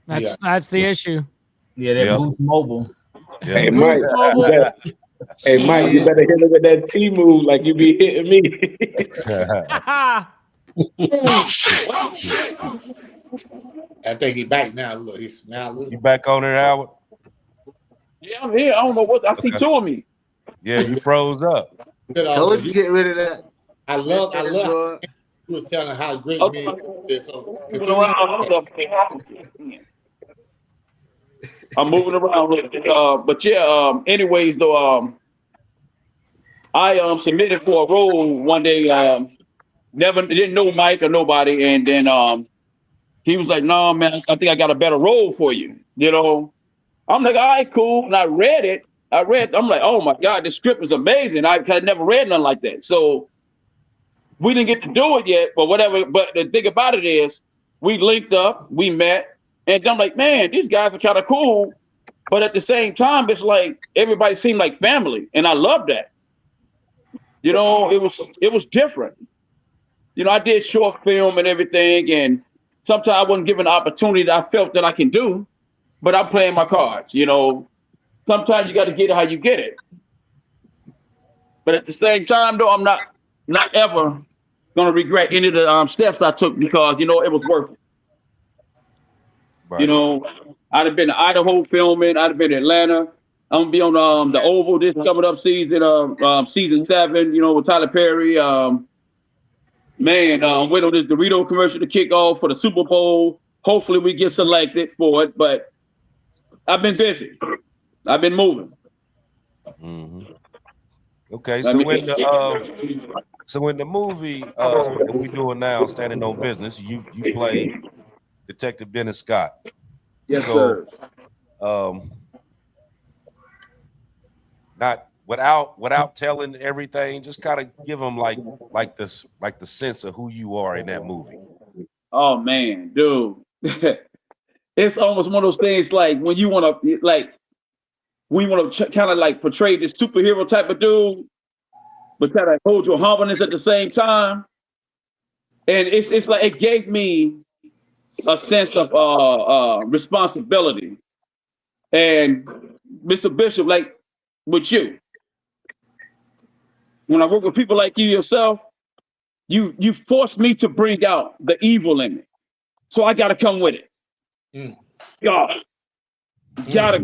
That's the issue. Yeah, that Boost Mobile. Yeah. Hey, Mike. Mike, you better hit it with that T move like you be hitting me. I think he's back now. Look, he's now. Look. You back on there, Howard? Yeah, I'm here. I don't know what I see two of me. Yeah, you froze up. Told you get rid of that. I love. You was telling how great me is. So I'm moving around, but yeah. Anyways, though, I submitted for a role one day. Never didn't know Mike or nobody, and then he was like, "No, man, I think I got a better role for you." I'm like, "All right, cool." And I read it. I'm like, "Oh my God, this script is amazing." I had never read nothing like that, so we didn't get to do it yet. But whatever. But the thing about it is, we linked up, we met, and I'm like, "Man, these guys are kind of cool." But at the same time, it's like everybody seemed like family, and I love that. It was different. I did short film and everything, and sometimes I wasn't given the opportunity that I felt that I can do, but I'm playing my cards. Sometimes you got to get it how you get it. But at the same time, though, I'm not ever gonna regret any of the steps I took because it was worth it. Right. I'd have been to Idaho filming. I'd have been to Atlanta. I'm gonna be on the Oval this coming up season 7. With Tyler Perry. Wait on this Dorito commercial to kick off for the Super Bowl. Hopefully we get selected for it, but I've been busy. I've been moving. Mm-hmm. Okay, so in the movie that we're doing now, Standing on Business, you play Detective Dennis Scott. Yes, sir. Not without telling everything, just kind of give them like the sense of who you are in that movie. Oh man, dude, it's almost one of those things like when you want to kind of like portray this superhero type of dude. but try to hold your humbleness at the same time. And it's like it gave me a sense of responsibility. And Mr. Bishop, like with you, when I work with people like you yourself, you force me to bring out the evil in me. So I gotta come with it. God. Gotta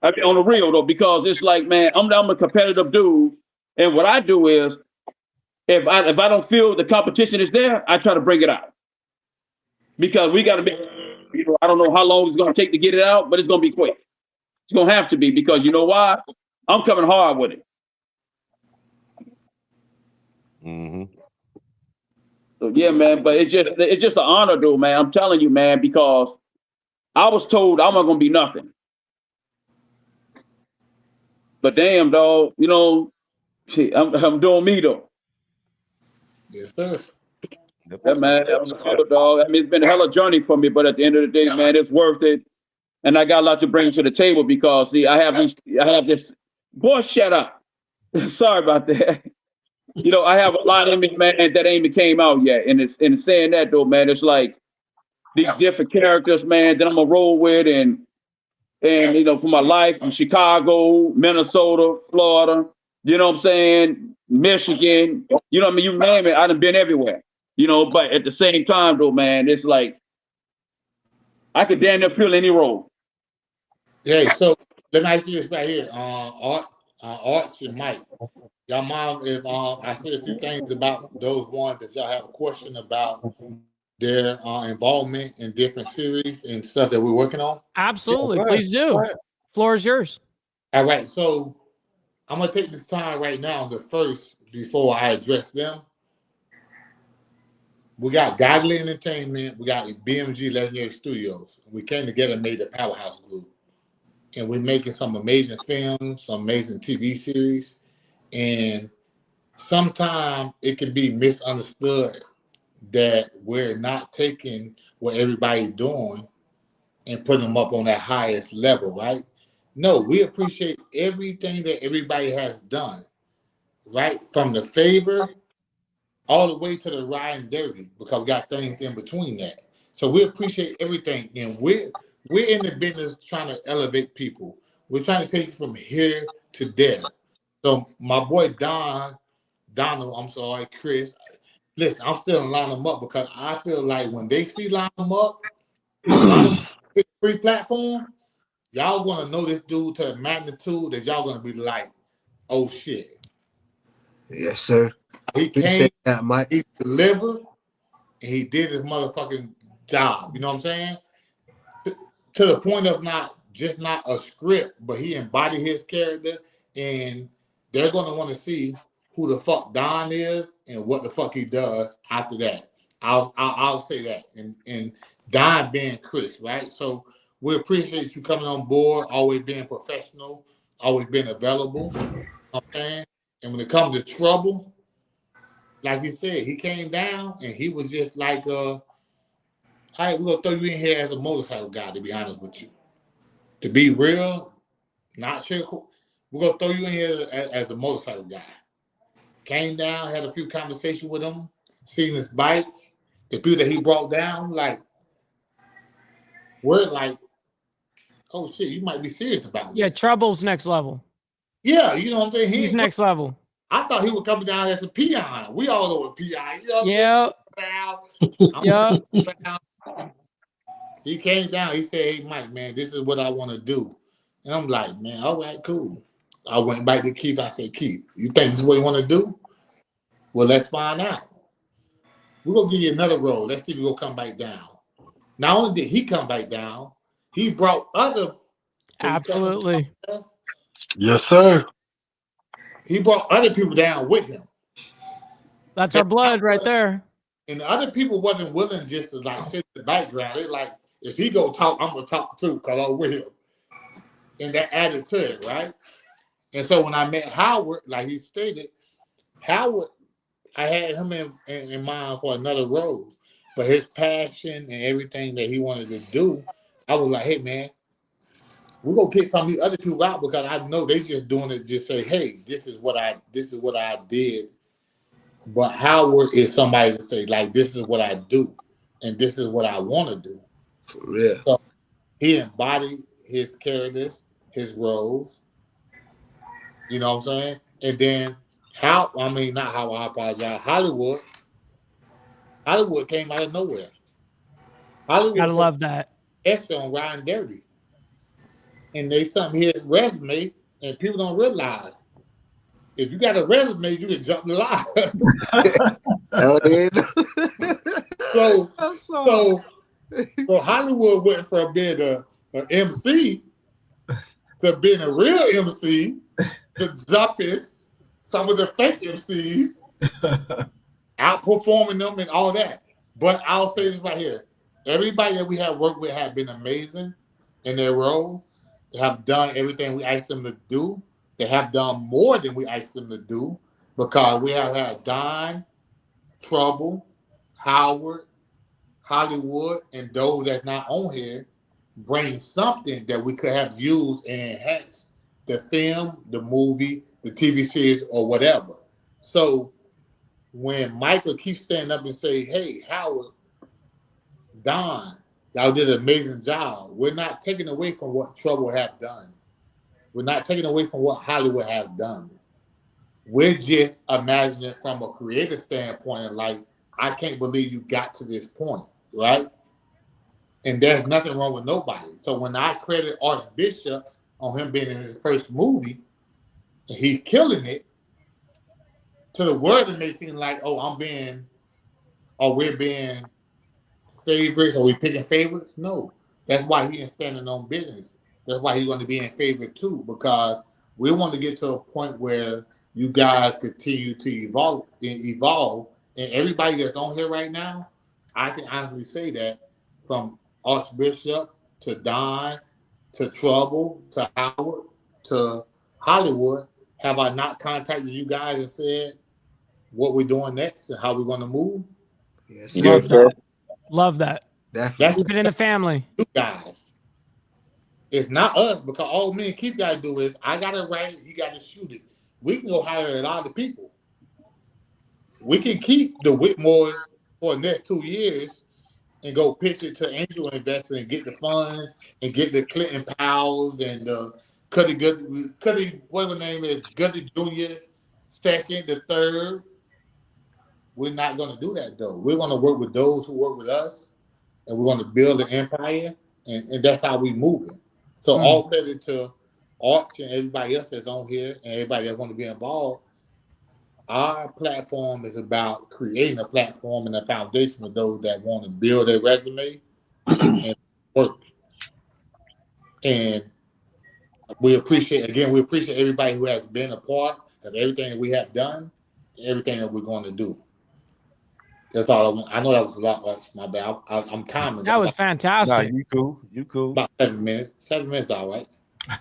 I mean, on the real though, because it's like, man, I'm a competitive dude. And what I do is if I don't feel the competition is there, I try to bring it out. Because we gotta be, I don't know how long it's gonna take to get it out, but it's gonna be quick. It's gonna have to be, because you know why? I'm coming hard with it. So yeah, man, but it's just an honor, though, man. I'm telling you, man, because I was told I'm not gonna be nothing. But damn, dog, you know, shit, I'm doing me though. Yes, sir. Yeah, man, that was a hell, dog. I mean, it's been a hell of a journey for me, but at the end of the day, man, it's worth it. And I got a lot to bring to the table because see, I have this. Boy, shut up. Sorry about that. You know, I have a lot in me, man, that ain't even came out yet. And it's saying that though, man, it's like these different characters, man, that I'm gonna roll with, and you know, for my life from Chicago, Minnesota, Florida, you know what I'm saying, Michigan, you know what I mean, you name it, I done been everywhere. You know, but at the same time though, man, it's like I could damn near fill any role. Yeah, so let me ask you this right here. Arts and Mike. Y'all mind if I say a few things about those ones that y'all have a question about their involvement in different series and stuff that we're working on? Absolutely. Please do. Floor is yours. All right. So I'm going to take this time right now before I address them. We got Gogli Entertainment. We got BMG Legendary Studios. We came together and made the Powerhouse Group. And we're making some amazing films, some amazing TV series. And sometimes it can be misunderstood that we're not taking what everybody's doing and putting them up on that highest level, right? No, we appreciate everything that everybody has done, right? From the favor all the way to the ride and dirty, because we got things in between that. So we appreciate everything, and we're in the business trying to elevate people. We're trying to take it from here to there. So my boy Donald, I'm sorry, Chris. Listen, I'm still lining them up because I feel like when they see line them up on free platform, y'all gonna know this dude to a magnitude that y'all gonna be like, oh shit. Yes, sir. He came, he delivered, and he did his motherfucking job. You know what I'm saying? To the point of not a script, but he embodied his character, and they're gonna want to see who the fuck Don is and what the fuck he does after that. I'll say that. And Don being Chris, right? So we appreciate you coming on board, always being professional, always being available. You know what I'm saying? And when it comes to trouble, like he said, he came down and he was just like, all right, we're gonna throw you in here as a motorcycle guy, to be honest with you. To be real, not sure, we're gonna throw you in here as a motorcycle guy. Came down, had a few conversations with him, seen his bikes, the people that he brought down, like, we're like, oh shit, you might be serious about Yeah, this. Trouble's next level. Yeah, you know what I'm saying? He's next level. I thought he was coming down as a peon. We all know what peon. You know yeah. He came down. He said, hey, Mike, man, this is what I want to do. And I'm like, man, all right, cool. I went back to Keith. I said, Keith, you think this is what you want to do? Well, let's find out. We're going to give you another role. Let's see if you're going to come back down. Not only did he come back down, he brought other. Absolutely. Yes, sir. He brought other people down with him. That's our blood right there. And the other people wasn't willing just to like sit in the background. They're like, if he go talk, I'm going to talk too because I'm with him. And that added to it, right? And so when I met Howard, like he stated, Howard, I had him in mind for another role. But his passion and everything that he wanted to do, I was like, hey, man, we're gonna kick some of these other people out because I know they just doing it. Just say, hey, this is what I did. But Howard is somebody to say like, this is what I do, and this is what I want to do. For real. So he embodied his characters, his roles. You know what I'm saying? And then not how I apologize. Hollywood came out of nowhere. Hollywood Gotta love that. extra on Ryan Dirty. And they sent me his resume, and people don't realize if you got a resume, you can jump the line. So Hollywood went from being an MC to being a real MC to jumping some of the fake MCs, outperforming them and all that. But I'll say this right here. Everybody that we have worked with have been amazing in their role. They have done everything we asked them to do. They have done more than we asked them to do because we have had Don, Trouble, Howard, Hollywood, and those that's not on here bring something that we could have used and enhanced the film, the movie, the TV series, or whatever. So when Michael keeps standing up and say, hey, Howard, Don, y'all did an amazing job. We're not taking away from what Trouble have done. We're not taking away from what Hollywood have done. We're just imagining from a creative standpoint and like, I can't believe you got to this point, right? And there's nothing wrong with nobody. So when I credit Archbishop on him being in his first movie, and he's killing it, to the world it may seem like, oh, we're being favorites, or we picking favorites? No. That's why he ain't standing on business. That's why he's going to be in favor too, because we want to get to a point where you guys continue to evolve, and everybody that's on here right now, I can honestly say that from Archbishop to Don to Trouble to Howard to Hollywood, have I not contacted you guys and said what we're doing next and how we're going to move? Yes, Love that. Love that. That's keep it in the family. You guys. It's not us, because all me and Keith got to do is I got to write it, he got to shoot it. We can go hire a lot of people. We can keep the Whitmores for the next 2 years and go pitch it to angel investors and get the funds and get the Clinton Powells and Cuddy, whatever the name is, Guddy Jr., second, the third. We're not going to do that, though. We're going to work with those who work with us, and we're going to build an empire, and that's how we move it. So all credit to Arch and everybody else that's on here and everybody that want to be involved. Our platform is about creating a platform and a foundation for those that want to build their resume and work. And we appreciate everybody who has been a part of everything that we have done, and everything that we're going to do. That's all I know that was a lot. My bad. I'm timing. That was fantastic. Nah, you cool. You cool. About 7 minutes. 7 minutes, all right.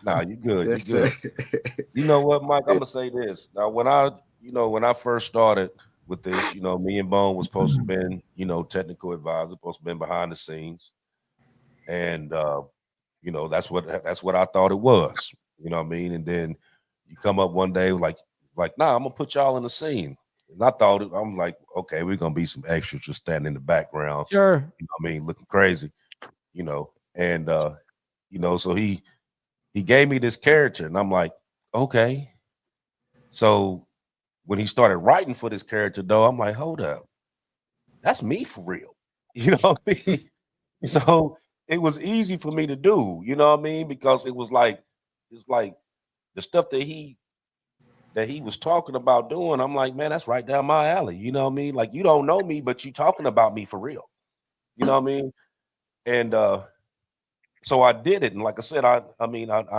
Nah, you good. Yes, you good. You know what, Mike? I'm gonna say this. Now, when I first started with this, me and Bone was supposed to been, technical advisor, supposed to been behind the scenes, and that's what I thought it was. You know what I mean? And then you come up one day like, nah, I'm gonna put y'all in the scene. And I thought I'm like, okay, we're gonna be some extras just standing in the background. Sure. You know what I mean? Looking crazy, and so he gave me this character, and I'm like, okay. So when he started writing for this character, though, I'm like, hold up, that's me for real. You know what I mean? So it was easy for me to do, you know what I mean? Because it's like the stuff that he was talking about doing, I'm like, man, that's right down my alley. You know what I mean? Like, you don't know me, but you talking about me for real. You know what I mean? And so I did it. And like I said, I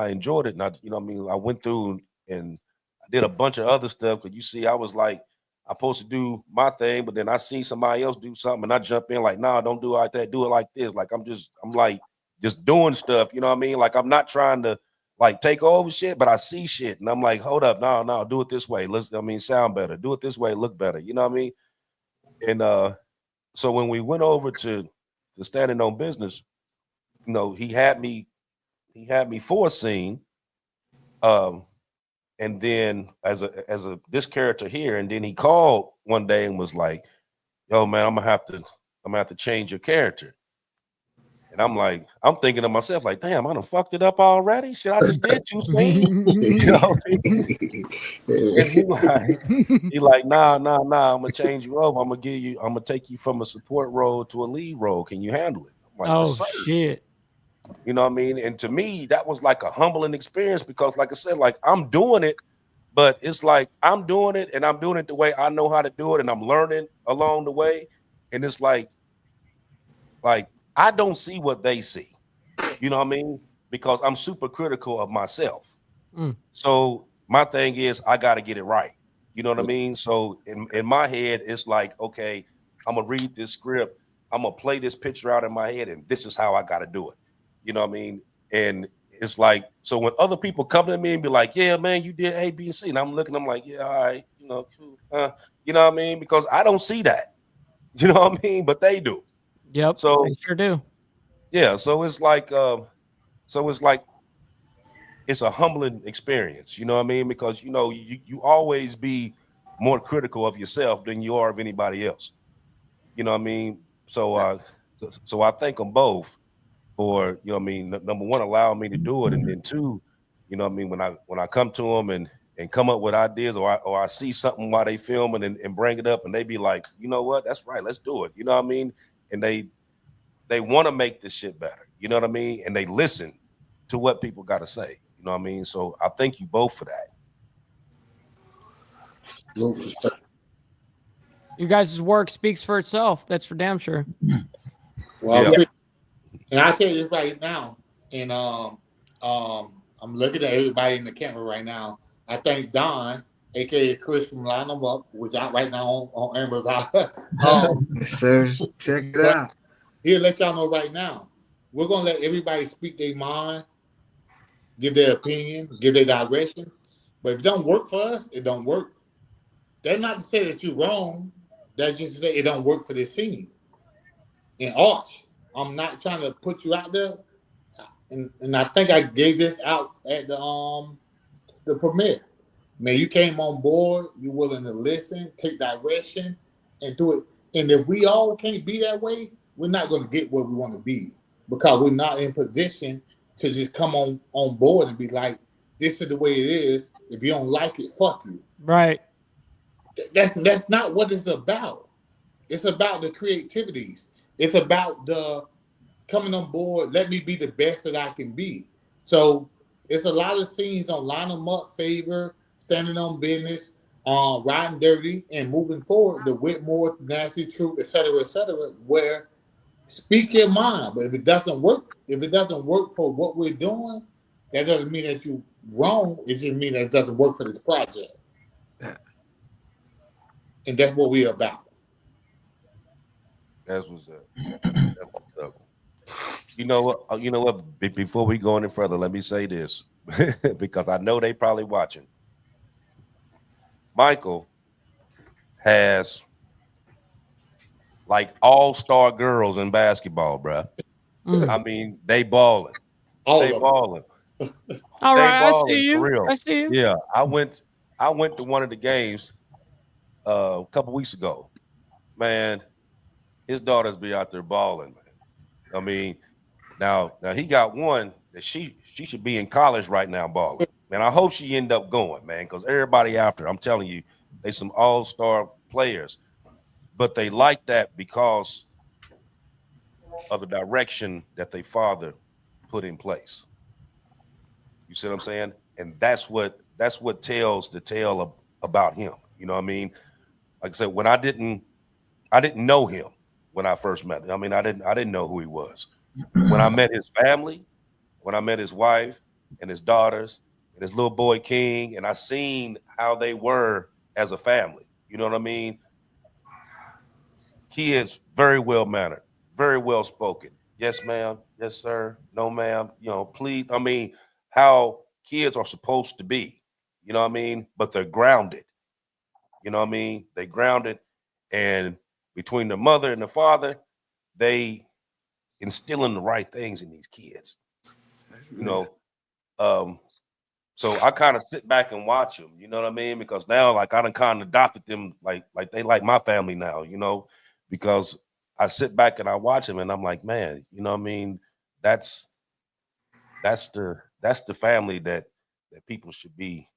enjoyed it. And I went through and I did a bunch of other stuff. Because you see, I was like, I'm supposed to do my thing, but then I see somebody else do something and I jump in like, nah, don't do it like that. Do it like this. Like, I'm just doing stuff. You know what I mean? Like, I'm not trying to like take over shit, but I see shit and I'm like, hold up, no, do it this way. Sound better. Do it this way, look better. You know what I mean? And so when we went over to standing on business, he had me he had me for a scene, and then as a this character here, and then he called one day and was like, "Yo, man, I'm gonna have to change your character." And I'm like, I'm thinking to myself, like, damn, I done fucked it up already. Shit, I just did 2 scenes. You know what I mean? And he like, nah, I'm gonna change you up. I'm gonna take you from a support role to a lead role. Can you handle it? I'm like, Oh yes, sir. shit. You know what I mean? And to me, that was like a humbling experience because, like I said, like I'm doing it, but it's like I'm doing it and I'm doing it the way I know how to do it, and I'm learning along the way. And it's like I don't see what they see. You know what I mean? Because I'm super critical of myself. Mm. So my thing is I got to get it right. You know what I mean? So in my head, it's like, okay, I'm gonna read this script, I'm gonna play this picture out in my head, and this is how I got to do it. You know what I mean? And it's like, so when other people come to me and be like, yeah, man, you did A, B, and C, and I'm looking, I'm like, yeah, all right, you know, you know what I mean? Because I don't see that. You know what I mean? But they do. Yep. So They sure do. yeah, so it's like it's a humbling experience, you know what I mean? Because you know, you always be more critical of yourself than you are of anybody else. You know what I mean? So so I thank them both for, you know what I mean, number one, allowing me to do it, and then two, you know what I mean, when I come to them and come up with ideas, or I see something while they filming and bring it up, and they be like, you know what, that's right, let's do it. You know what I mean? And they want to make this shit better. You know what I mean? And they listen to what people got to say. You know what I mean? So I thank you both for that. You guys' work speaks for itself. That's for damn sure. Well, yeah. And I'll tell you this right now, and I'm looking at everybody in the camera right now. I think Don, aka Chris from Line 'em Up, was out right now on Amazon. Yes, sir. Check it out. He'll let y'all know right now. We're gonna let everybody speak their mind, give their opinion, give their direction. But if it don't work for us, it don't work. That's not to say that you're wrong. That's just to say it don't work for this scene. And Arch, I'm not trying to put you out there. And I think I gave this out at the premiere. Man, you came on board, you're willing to listen, take direction, and do it. And if we all can't be that way, we're not going to get where we want to be because we're not in position to just come on board and be like, this is the way it is. If you don't like it, fuck you. Right. That's not what it's about. It's about the creativities. It's about the coming on board, let me be the best that I can be. So it's a lot of scenes on Line 'em Up, Favor, Standing on Business, Riding Dirty, and moving forward, the Whitmore, Nasty Truth, et cetera, where speak your mind. But if it doesn't work for what we're doing, that doesn't mean that you're wrong. It just means that it doesn't work for this project. And that's what we're about. That's what's up. That's what's up. You know what? Before we go any further, let me say this because I know they probably watching. Michael has like all-star girls in basketball, bruh. I mean, they balling. They balling. All right, I balling, see you. for real. I see you. Yeah, I went to one of the games a couple weeks ago. Man, his daughters be out there balling, man. I mean, now he got one that she should be in college right now balling. Man, I hope she end up going, man, because everybody after, I'm telling you, they some all-star players. But they like that because of the direction that their father put in place. You see what I'm saying? And that's what tells the tale about him. You know what I mean? Like I said, when I didn't know him when I first met him. I mean, I didn't know who he was. When I met his family, when I met his wife and his daughters and his little boy King, and I seen how they were as a family. You know what I mean? He is very well mannered, very well spoken. Yes, ma'am. Yes, sir. No, ma'am. You know, please. I mean, how kids are supposed to be. You know what I mean? But they're grounded. You know what I mean? They grounded, and between the mother and the father, they instilling the right things in these kids. you know. So I kind of sit back and watch them, you know what I mean? Because now, like, I done kind of adopted them, like they like my family now, you know, because I sit back and I watch them and I'm like, man, you know what I mean? That's the family that people should be,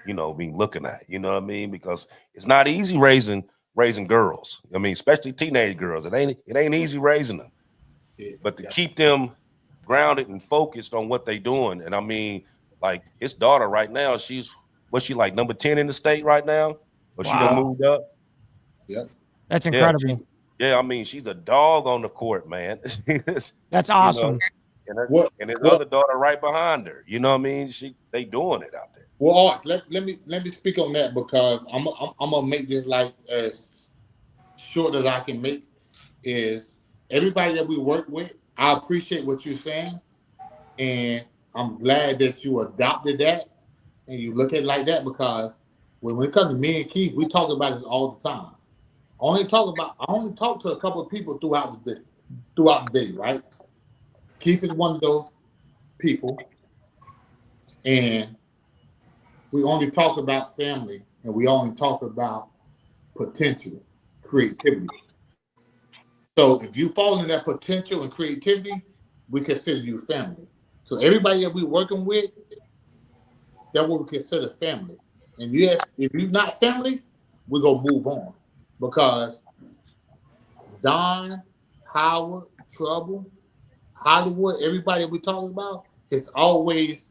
you know, be looking at, you know what I mean? Because it's not easy raising girls. I mean, especially teenage girls. It ain't easy raising them. But to keep them grounded and focused on what they doing. And I mean, like his daughter right now, what's she like, number 10 in the state right now? Or she done moved up? Yep. That's incredible. Yeah, I mean, she's a dog on the court, man. That's awesome. You know, and his other daughter right behind her. You know what I mean? They doing it out there. Well, Art, let me speak on that because I'm gonna make this like as short as I can make. Is everybody that we work with, I appreciate what you're saying, and I'm glad that you adopted that and you look at it like that because when it comes to me and Keith, we talk about this all the time. I only talk to a couple of people throughout the day, right? Keith is one of those people, and we only talk about family, and we only talk about potential, creativity. So if you fall in that potential and creativity, we consider you family. So everybody that we're working with, that's what we consider family. And if you're not family, we're gonna move on. Because Don, Howard, Trouble, Hollywood, everybody we talking about, it's always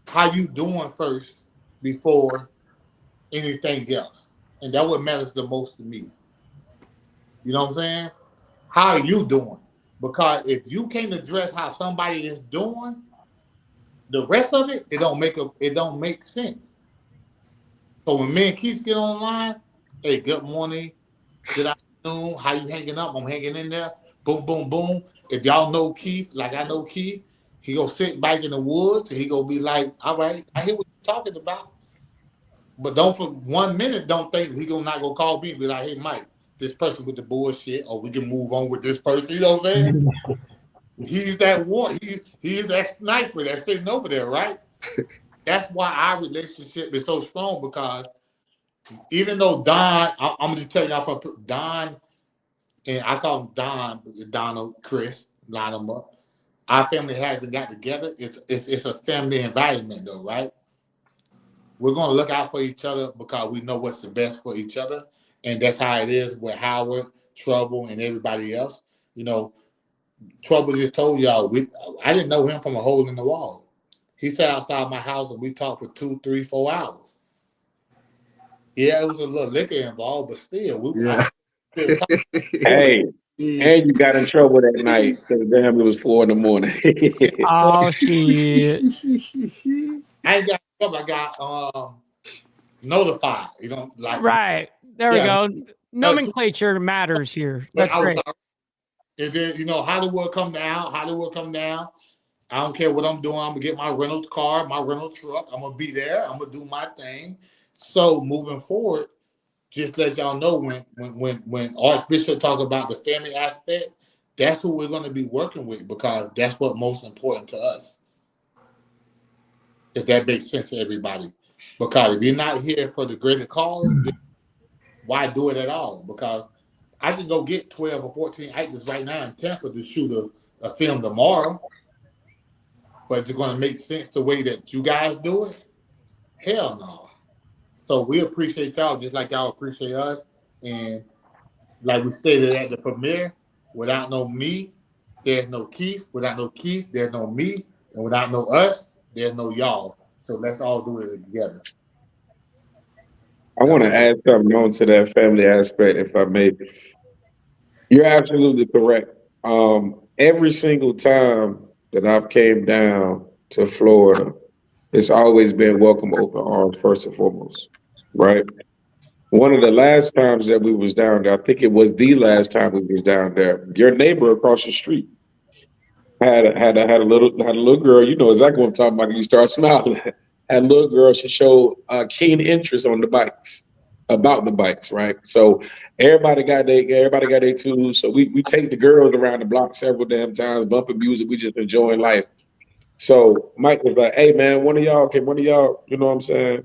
how you doing first before anything else. And that's what matters the most to me. You know what I'm saying? How are you doing? Because if you can't address how somebody is doing, the rest of it, it don't make sense. So when me and Keith get online, hey, good morning, good afternoon, how you hanging up? I'm hanging in there. Boom, boom, boom. If y'all know Keith, like I know Keith, he gonna sit back in the woods and he gonna be like, all right, I hear what you're talking about. But don't for 1 minute, don't think he not gonna call me and be like, hey, Mike, this person with the bullshit, or we can move on with this person. You know what I'm saying? He's that one. He's that sniper that's sitting over there, right? That's why our relationship is so strong because even though Don, I'm just telling y'all from Don, and I call him Don, Donald, Chris, line them up. Our family hasn't got together. It's a family environment though, right? We're gonna look out for each other because we know what's the best for each other, and that's how it is with Howard, Trouble, and everybody else. You know, Trouble just told y'all I didn't know him from a hole in the wall. He sat outside my house and we talked for 2, 3, 4 hours. Yeah, it was a little liquor involved, but still, Hey, and you got in trouble that night because damn, it was 4 a.m. Oh shit! I ain't got trouble. I got notified. You know, like right there we go. Nomenclature matters here. That's great. And then Hollywood come down. I don't care what I'm doing. I'm gonna get my rental car, my rental truck. I'm gonna be there. I'm gonna do my thing. So moving forward, just let y'all know when Archbishop talk about the family aspect, that's who we're gonna be working with because that's what's most important to us. If that makes sense to everybody. Because if you're not here for the greater cause, then why do it at all? Because I can go get 12 or 14 actors right now in Tampa to shoot a film tomorrow. But it's going to make sense the way that you guys do it? Hell no. So we appreciate y'all just like y'all appreciate us. And like we stated at the premiere, without no me, there's no Keith. Without no Keith, there's no me. And without no us, there's no y'all. So let's all do it together. I want to add something on to that family aspect, if I may. You're absolutely correct. Every single time that I've came down to Florida, it's always been welcome open arms first and foremost, right? One of the last times that we was down there, I think it was the last time we was down there. Your neighbor across the street had a little girl. You know exactly what I'm talking about. You start smiling. Had a little girl. She showed keen interest on the bikes. about the bikes, right? So everybody got their tools. So we take the girls around the block several damn times, bumping music. We just enjoying life. So Mike was like, "Hey man, one of y'all, you know what I'm saying?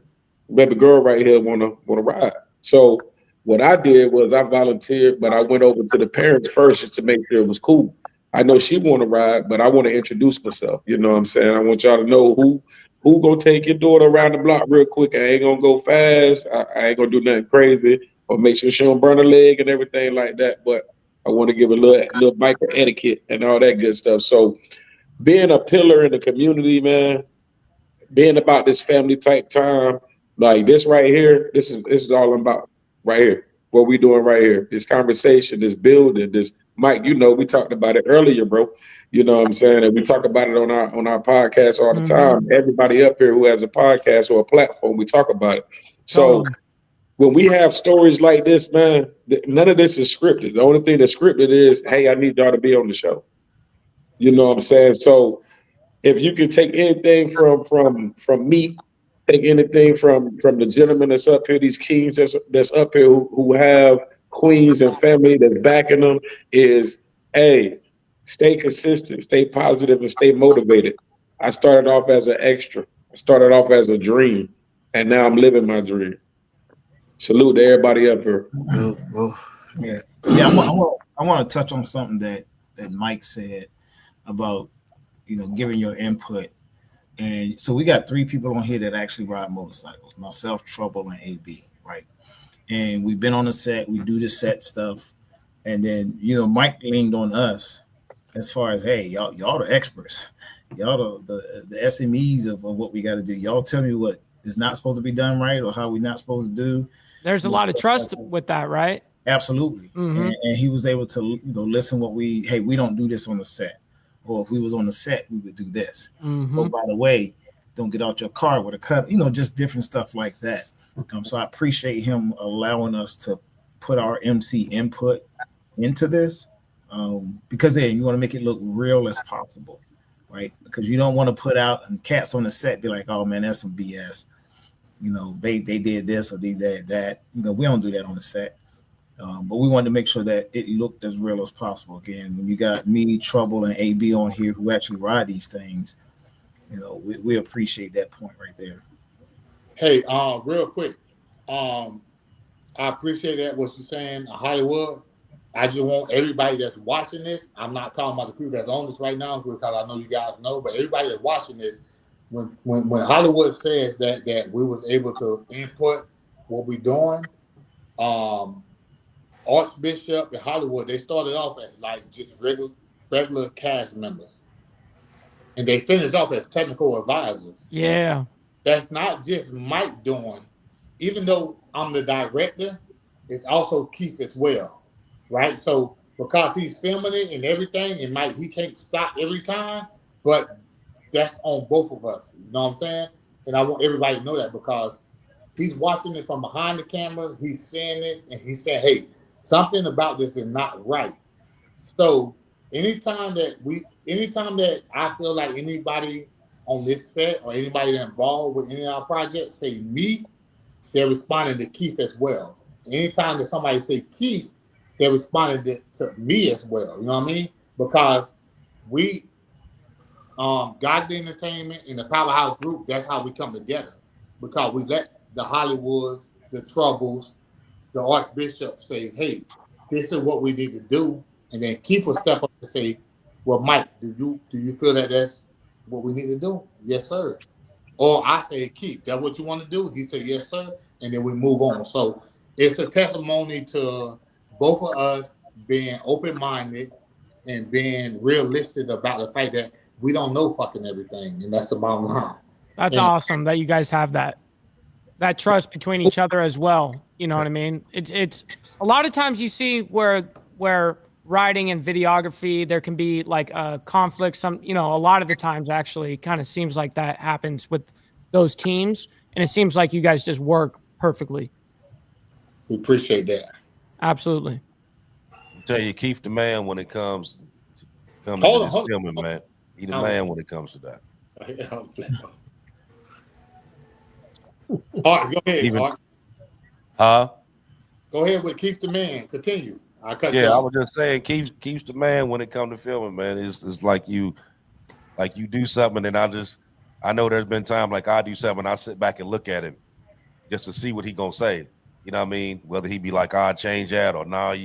Baby girl right here wanna ride." So what I did was I volunteered, but I went over to the parents first just to make sure it was cool. I know she want to ride, but I want to introduce myself. You know what I'm saying? I want y'all to know who gonna take your daughter around the block real quick. I ain't gonna go fast. I ain't gonna do nothing crazy, or make sure she don't burn her leg and everything like that. But I want to give a little bike etiquette and all that good stuff. So being a pillar in the community, man, being about this family type time, like this right here, this is all I'm about right here. What we doing right here, this conversation, this building, this Mike, you know, we talked about it earlier, bro. You know what I'm saying? And we talk about it on our podcast all the time. Everybody up here who has a podcast or a platform, we talk about it. So when we have stories like this, man, none of this is scripted. The only thing that's scripted is, hey, I need y'all to be on the show. You know what I'm saying? So if you can take anything from me, take anything from the gentlemen that's up here, these kings that's up here who have queens and family that's backing them, is hey, stay consistent, stay positive, and stay motivated. I started off as an extra. I started off as a dream, and now I'm living my dream. Salute to everybody up here. Yeah. I want to touch on something that Mike said about, giving your input. And so we got 3 people on here that actually ride motorcycles, myself, Trouble, and AB, right? And we've been on the set, we do the set stuff. And then, Mike leaned on us as far as, hey, y'all the experts. Y'all the SMEs of what we got to do. Y'all tell me what is not supposed to be done right or how we're not supposed to do. There's a lot of trust with that, right? Absolutely. And he was able to, listen we don't do this on the set. Or if we was on the set, we would do this. Oh, by the way, don't get out your car with a cut, just different stuff like that. So I appreciate him allowing us to put our MC input into this, because then you want to make it look real as possible, right? Because you don't want to put out and cats on the set be like, oh man, that's some BS. They did this or they did that. We don't do that on the set. But we wanted to make sure that it looked as real as possible. Again, when you got me, Trouble, and AB on here who actually ride these things, we appreciate that point right there. Hey, real quick, I appreciate that what you're saying, Hollywood. I just want everybody that's watching this. I'm not talking about the people that's on this right now because I know you guys know, but everybody that's watching this, when Hollywood says that we was able to input what we're doing, Archbishop and Hollywood, they started off as like just regular cast members. And they finished off as technical advisors. Yeah. That's not just Mike doing. Even though I'm the director, it's also Keith as well. Right? So because he's filming it and everything, and Mike, he can't stop every time, but that's on both of us. You know what I'm saying? And I want everybody to know that because he's watching it from behind the camera, he's seeing it, and he's saying, hey, something about this is not right. So anytime that I feel like anybody on this set or anybody involved with any of our projects say me, they're responding to Keith as well. Anytime that somebody say Keith, they're responding to me as well. You know what I mean? Because we, Godly Entertainment and the Powerhouse Group, that's how we come together. Because we let the Hollywoods, the Troubles, the Archbishop say, hey, this is what we need to do. And then Keith will step up and say, well, Mike, do you feel that that's what we need to do? Yes, sir. Or I say, Keith, that's what you want to do? He said, yes, sir. And then we move on. So it's a testimony to both of us being open-minded and being realistic about the fact that we don't know fucking everything. And that's the bottom line. That's awesome that you guys have that trust between each other as well. You know what I mean? It's a lot of times you see where writing and videography, there can be like a conflict. A lot of the times actually kind of seems like that happens with those teams. And it seems like you guys just work perfectly. We appreciate that. Absolutely. I'll tell you, Keith the man when it comes to this filming, man. He the man when it comes to that. Art, go ahead, Even, Art. Huh? Go ahead with Keith the Man. Continue. I cut you Yeah, I off. was just saying, keeps the man when it comes to filming, man. It's like you do something, and I know there's been time like I do something, I sit back and look at him just to see what he gonna say. You know what I mean? Whether he be like, "I'll change that," or "Nah,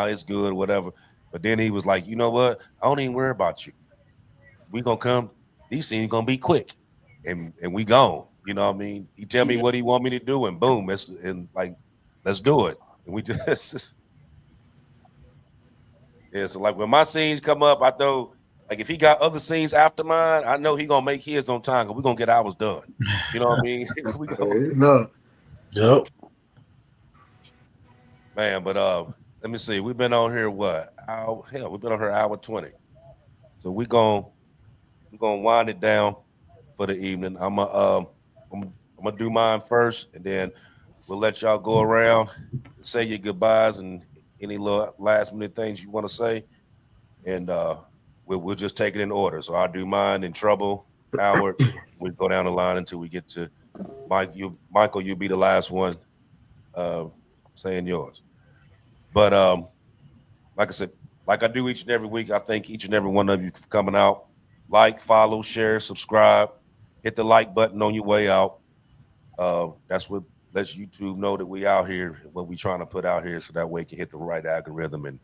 it's good," or whatever. But then he was like, "You know what? I don't even worry about you. We gonna come. These scenes gonna be quick, and we gone." You know what I mean? He tell me what he want me to do, and boom, let's do it. And we just yeah. So like when my scenes come up, I know like if he got other scenes after mine, I know he gonna make his on time. Cause we gonna get ours done. You know what I mean? We gonna, No. Yep. man, but let me see. We've been on here what? We've been on here hour 20. So we're gonna wind it down for the evening. I'm gonna do mine first, and then we'll let y'all go around, say your goodbyes and any little last minute things you want to say, and we'll just take it in order. So I'll do mine in Trouble, Howard. We go down the line until we get to Mike. Michael, you'll be the last one saying yours. But like I said, like I do each and every week, I thank each and every one of you for coming out. Like, follow, share, subscribe, hit the like button on your way out. That's what lets YouTube know that we out here, what we trying to put out here, so that way it can hit the right algorithm and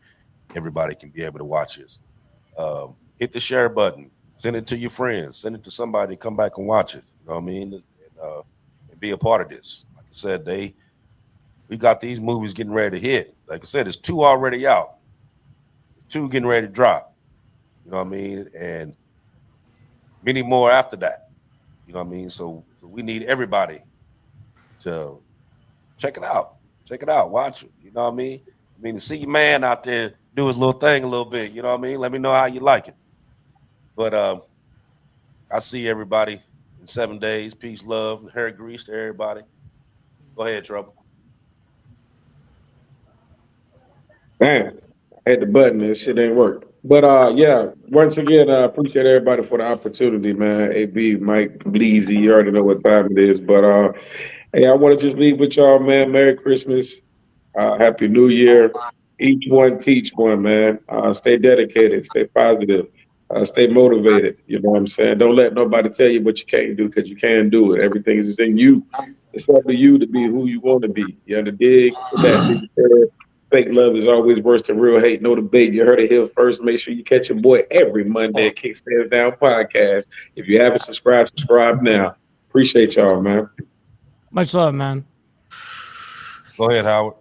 everybody can be able to watch us. Hit the share button, send it to your friends, send it to somebody, come back and watch it. You know what I mean? And be a part of this. Like I said, we got these movies getting ready to hit. Like I said, there's 2 already out, 2 getting ready to drop. You know what I mean? And many more after that. You know what I mean? So we need everybody to check it out. Check it out. Watch it. You know what I mean? I mean, to see your man out there do his little thing a little bit. You know what I mean? Let me know how you like it. But I see everybody in 7 days. Peace, love, and hair grease to everybody. Go ahead, Trouble. Man, I hit the button. This shit ain't work. But yeah, once again, I appreciate everybody for the opportunity, man. AB, Mike, Bleezy, you already know what time it is. But hey, I want to just leave with y'all, man. Merry Christmas. Happy New Year. Each one teach one, man. Stay dedicated, stay positive, stay motivated. You know what I'm saying? Don't let nobody tell you what you can't do, because you can do it. Everything is in you. It's up to you to be who you want to be. You have to dig. With that being said, fake love is always worse than real hate. No debate. You heard it here first. Make sure you catch your boy every Monday at Kickstand Down Podcast. If you haven't subscribed, subscribe now. Appreciate y'all, man. Much love, man. Go ahead, Howard.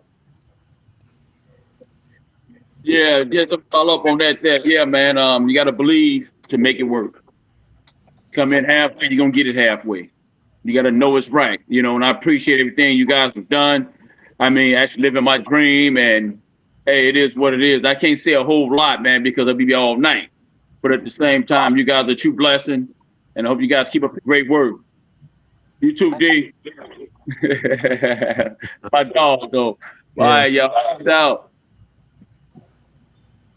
Yeah, just to follow up on that. Yeah, man. You got to believe to make it work. Come in halfway, you're gonna get it halfway. You got to know it's right, And I appreciate everything you guys have done. I mean, actually living my dream, and hey, it is what it is. I can't say a whole lot, man, because I'll be all night. But at the same time, you guys are a true blessing, and I hope you guys keep up the great work. You too, D. My dog, though. Yeah. All right, y'all. Peace out.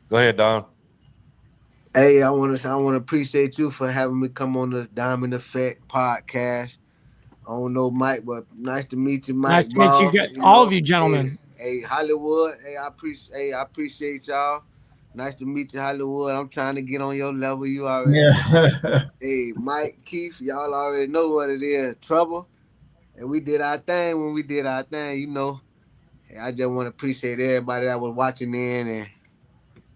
Go ahead, Don. Hey, I want to appreciate you for having me come on the Diamond Effect podcast. I don't know Mike, but nice to meet you, Mike. Nice to meet you, all of you gentlemen. Hey, Hollywood. Hey, I appreciate y'all. Nice to meet you, Hollywood. I'm trying to get on your level. You already. Yeah. Hey, Mike, Keith, y'all already know what it is. Trouble. And we did our thing when we did our thing, Hey, I just want to appreciate everybody that was watching in, and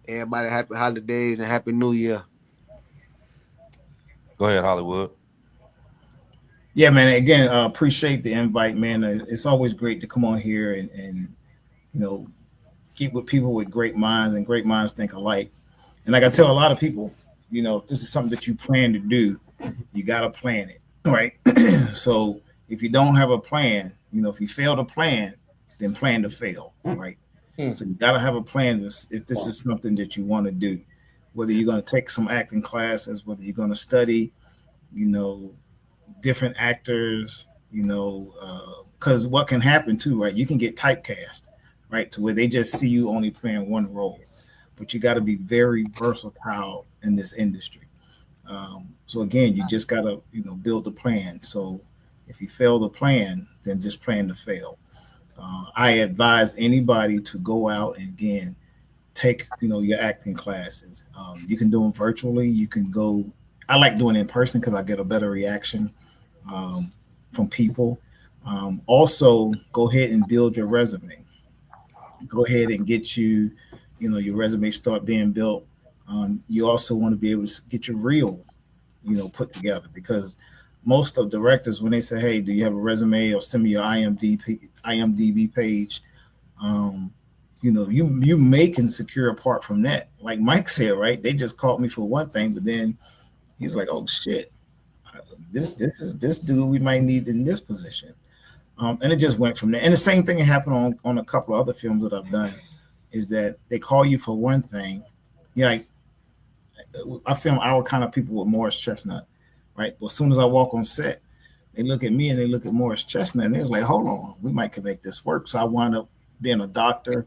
everybody happy holidays and happy New Year. Go ahead, Hollywood. Yeah, man. Again, appreciate the invite, man. It's always great to come on here and get with people with great minds, and great minds think alike. And like I tell a lot of people, if this is something that you plan to do, you got to plan it, right? So if you don't have a plan, if you fail to plan, then plan to fail, right? So you got to have a plan if this is something that you want to do, whether you're going to take some acting classes, whether you're going to study, different actors, because what can happen too, right? You can get typecast, right? To where they just see you only playing one role, but you got to be very versatile in this industry. So again, you just got to, build a plan. So if you fail the plan, then just plan to fail. I advise anybody to go out and again take your acting classes. You can do them virtually. You can go. I like doing it in person because I get a better reaction from people. Also, go ahead and build your resume. Go ahead and get your resume start being built. You also want to be able to get your reel, put together, because most of directors, when they say, "Hey, do you have a resume?" or "Send me your IMDb page," you may can secure apart from that. Like Mike said, right? They just called me for one thing, but then he was like, "Oh shit, this dude we might need in this position," and it just went from there. And the same thing happened on a couple of other films that I've done, is that they call you for one thing. Like I film Our Kind of People with Morris Chestnut, right? Well, as soon as I walk on set, they look at me and they look at Morris Chestnut, and they was like, "Hold on, we might can make this work." So I wound up being a doctor.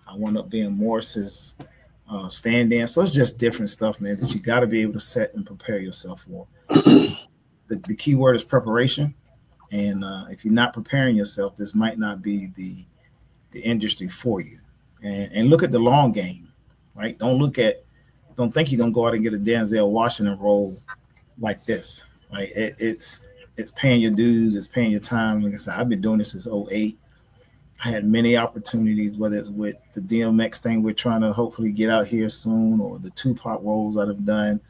I wound up being Morris's stand-in. So it's just different stuff, man, that you got to be able to set and prepare yourself for. The key word is preparation. And if you're not preparing yourself, this might not be the industry for you. And look at the long game, right? Don't think you're going to go out and get a Denzel Washington role like this, right? It's paying your dues. It's paying your time. Like I said, I've been doing this since 2008. I had many opportunities, whether it's with the DMX thing we're trying to hopefully get out here soon, or the Tupac roles that I've done,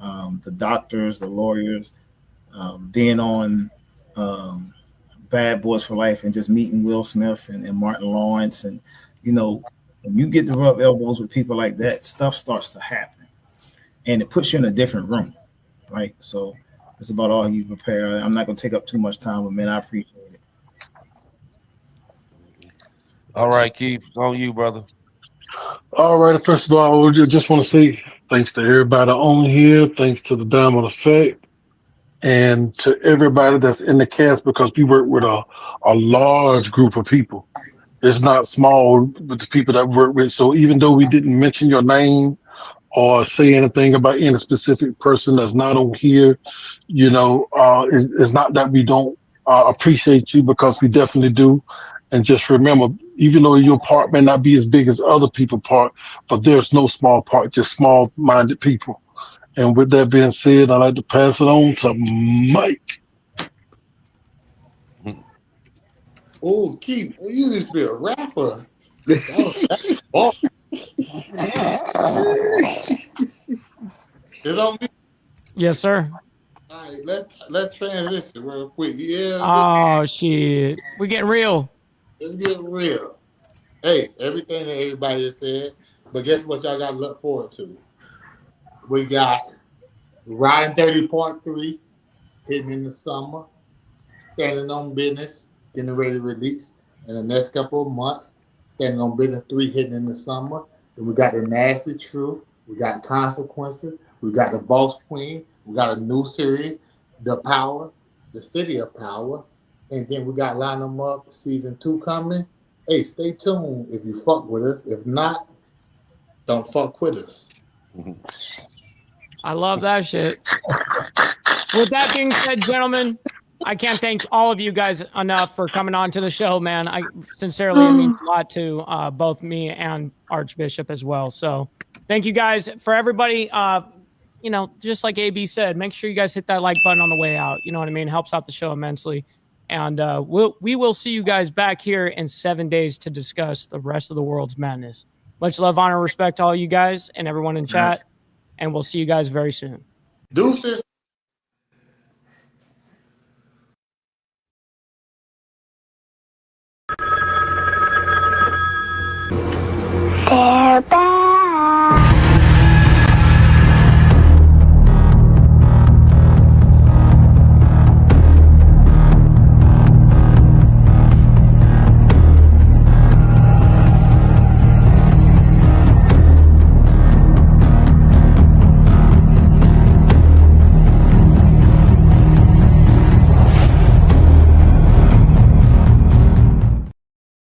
the doctors, the lawyers, being on Bad Boys for Life and just meeting Will Smith and Martin Lawrence. And, when you get to rub elbows with people like that, stuff starts to happen. And it puts you in a different room, right? So it's about all you prepare. I'm not going to take up too much time, but, man, I appreciate it. All right, Keith, it's on you, brother. All right. First of all, I just want to say thanks to everybody on here. Thanks to the Diamond Effect, and to everybody that's in the cast, because we work with a large group of people. It's not small with the people that we work with. So even though we didn't mention your name or say anything about any specific person that's not on here, it's not that we don't appreciate you, because we definitely do. And just remember, even though your part may not be as big as other people's part, but there's no small part, just small-minded people. And with that being said, I'd like to pass it on to Mike. Oh, Keith, you used to be a rapper. It's on me. Yes, sir. All right, let's transition real quick. Yeah. Oh shit, we getting real. Let's get real. Hey, everything that everybody has said, but guess what y'all got to look forward to? We got Riding 30 Part 3 hitting in the summer, Standing on Business getting ready to release in the next couple of months, Standing on Business 3 hitting in the summer. Then we got The Nasty Truth, we got Consequences, we got The Boss Queen, we got a new series, The Power, The City of Power, and then we got Line 'Em Up season 2 coming. Hey, stay tuned if you fuck with us. If not, don't fuck with us. I love that shit. With that being said, gentlemen, I can't thank all of you guys enough for coming on to the show, man. I sincerely, it means a lot to both me and Archbishop as well. So thank you guys. For everybody, just like AB said, make sure you guys hit that like button on the way out. You know what I mean? Helps out the show immensely. And we will see you guys back here in 7 days to discuss the rest of the world's madness. Much love, honor, respect to all you guys and everyone in chat. And we'll see you guys very soon. Deuces.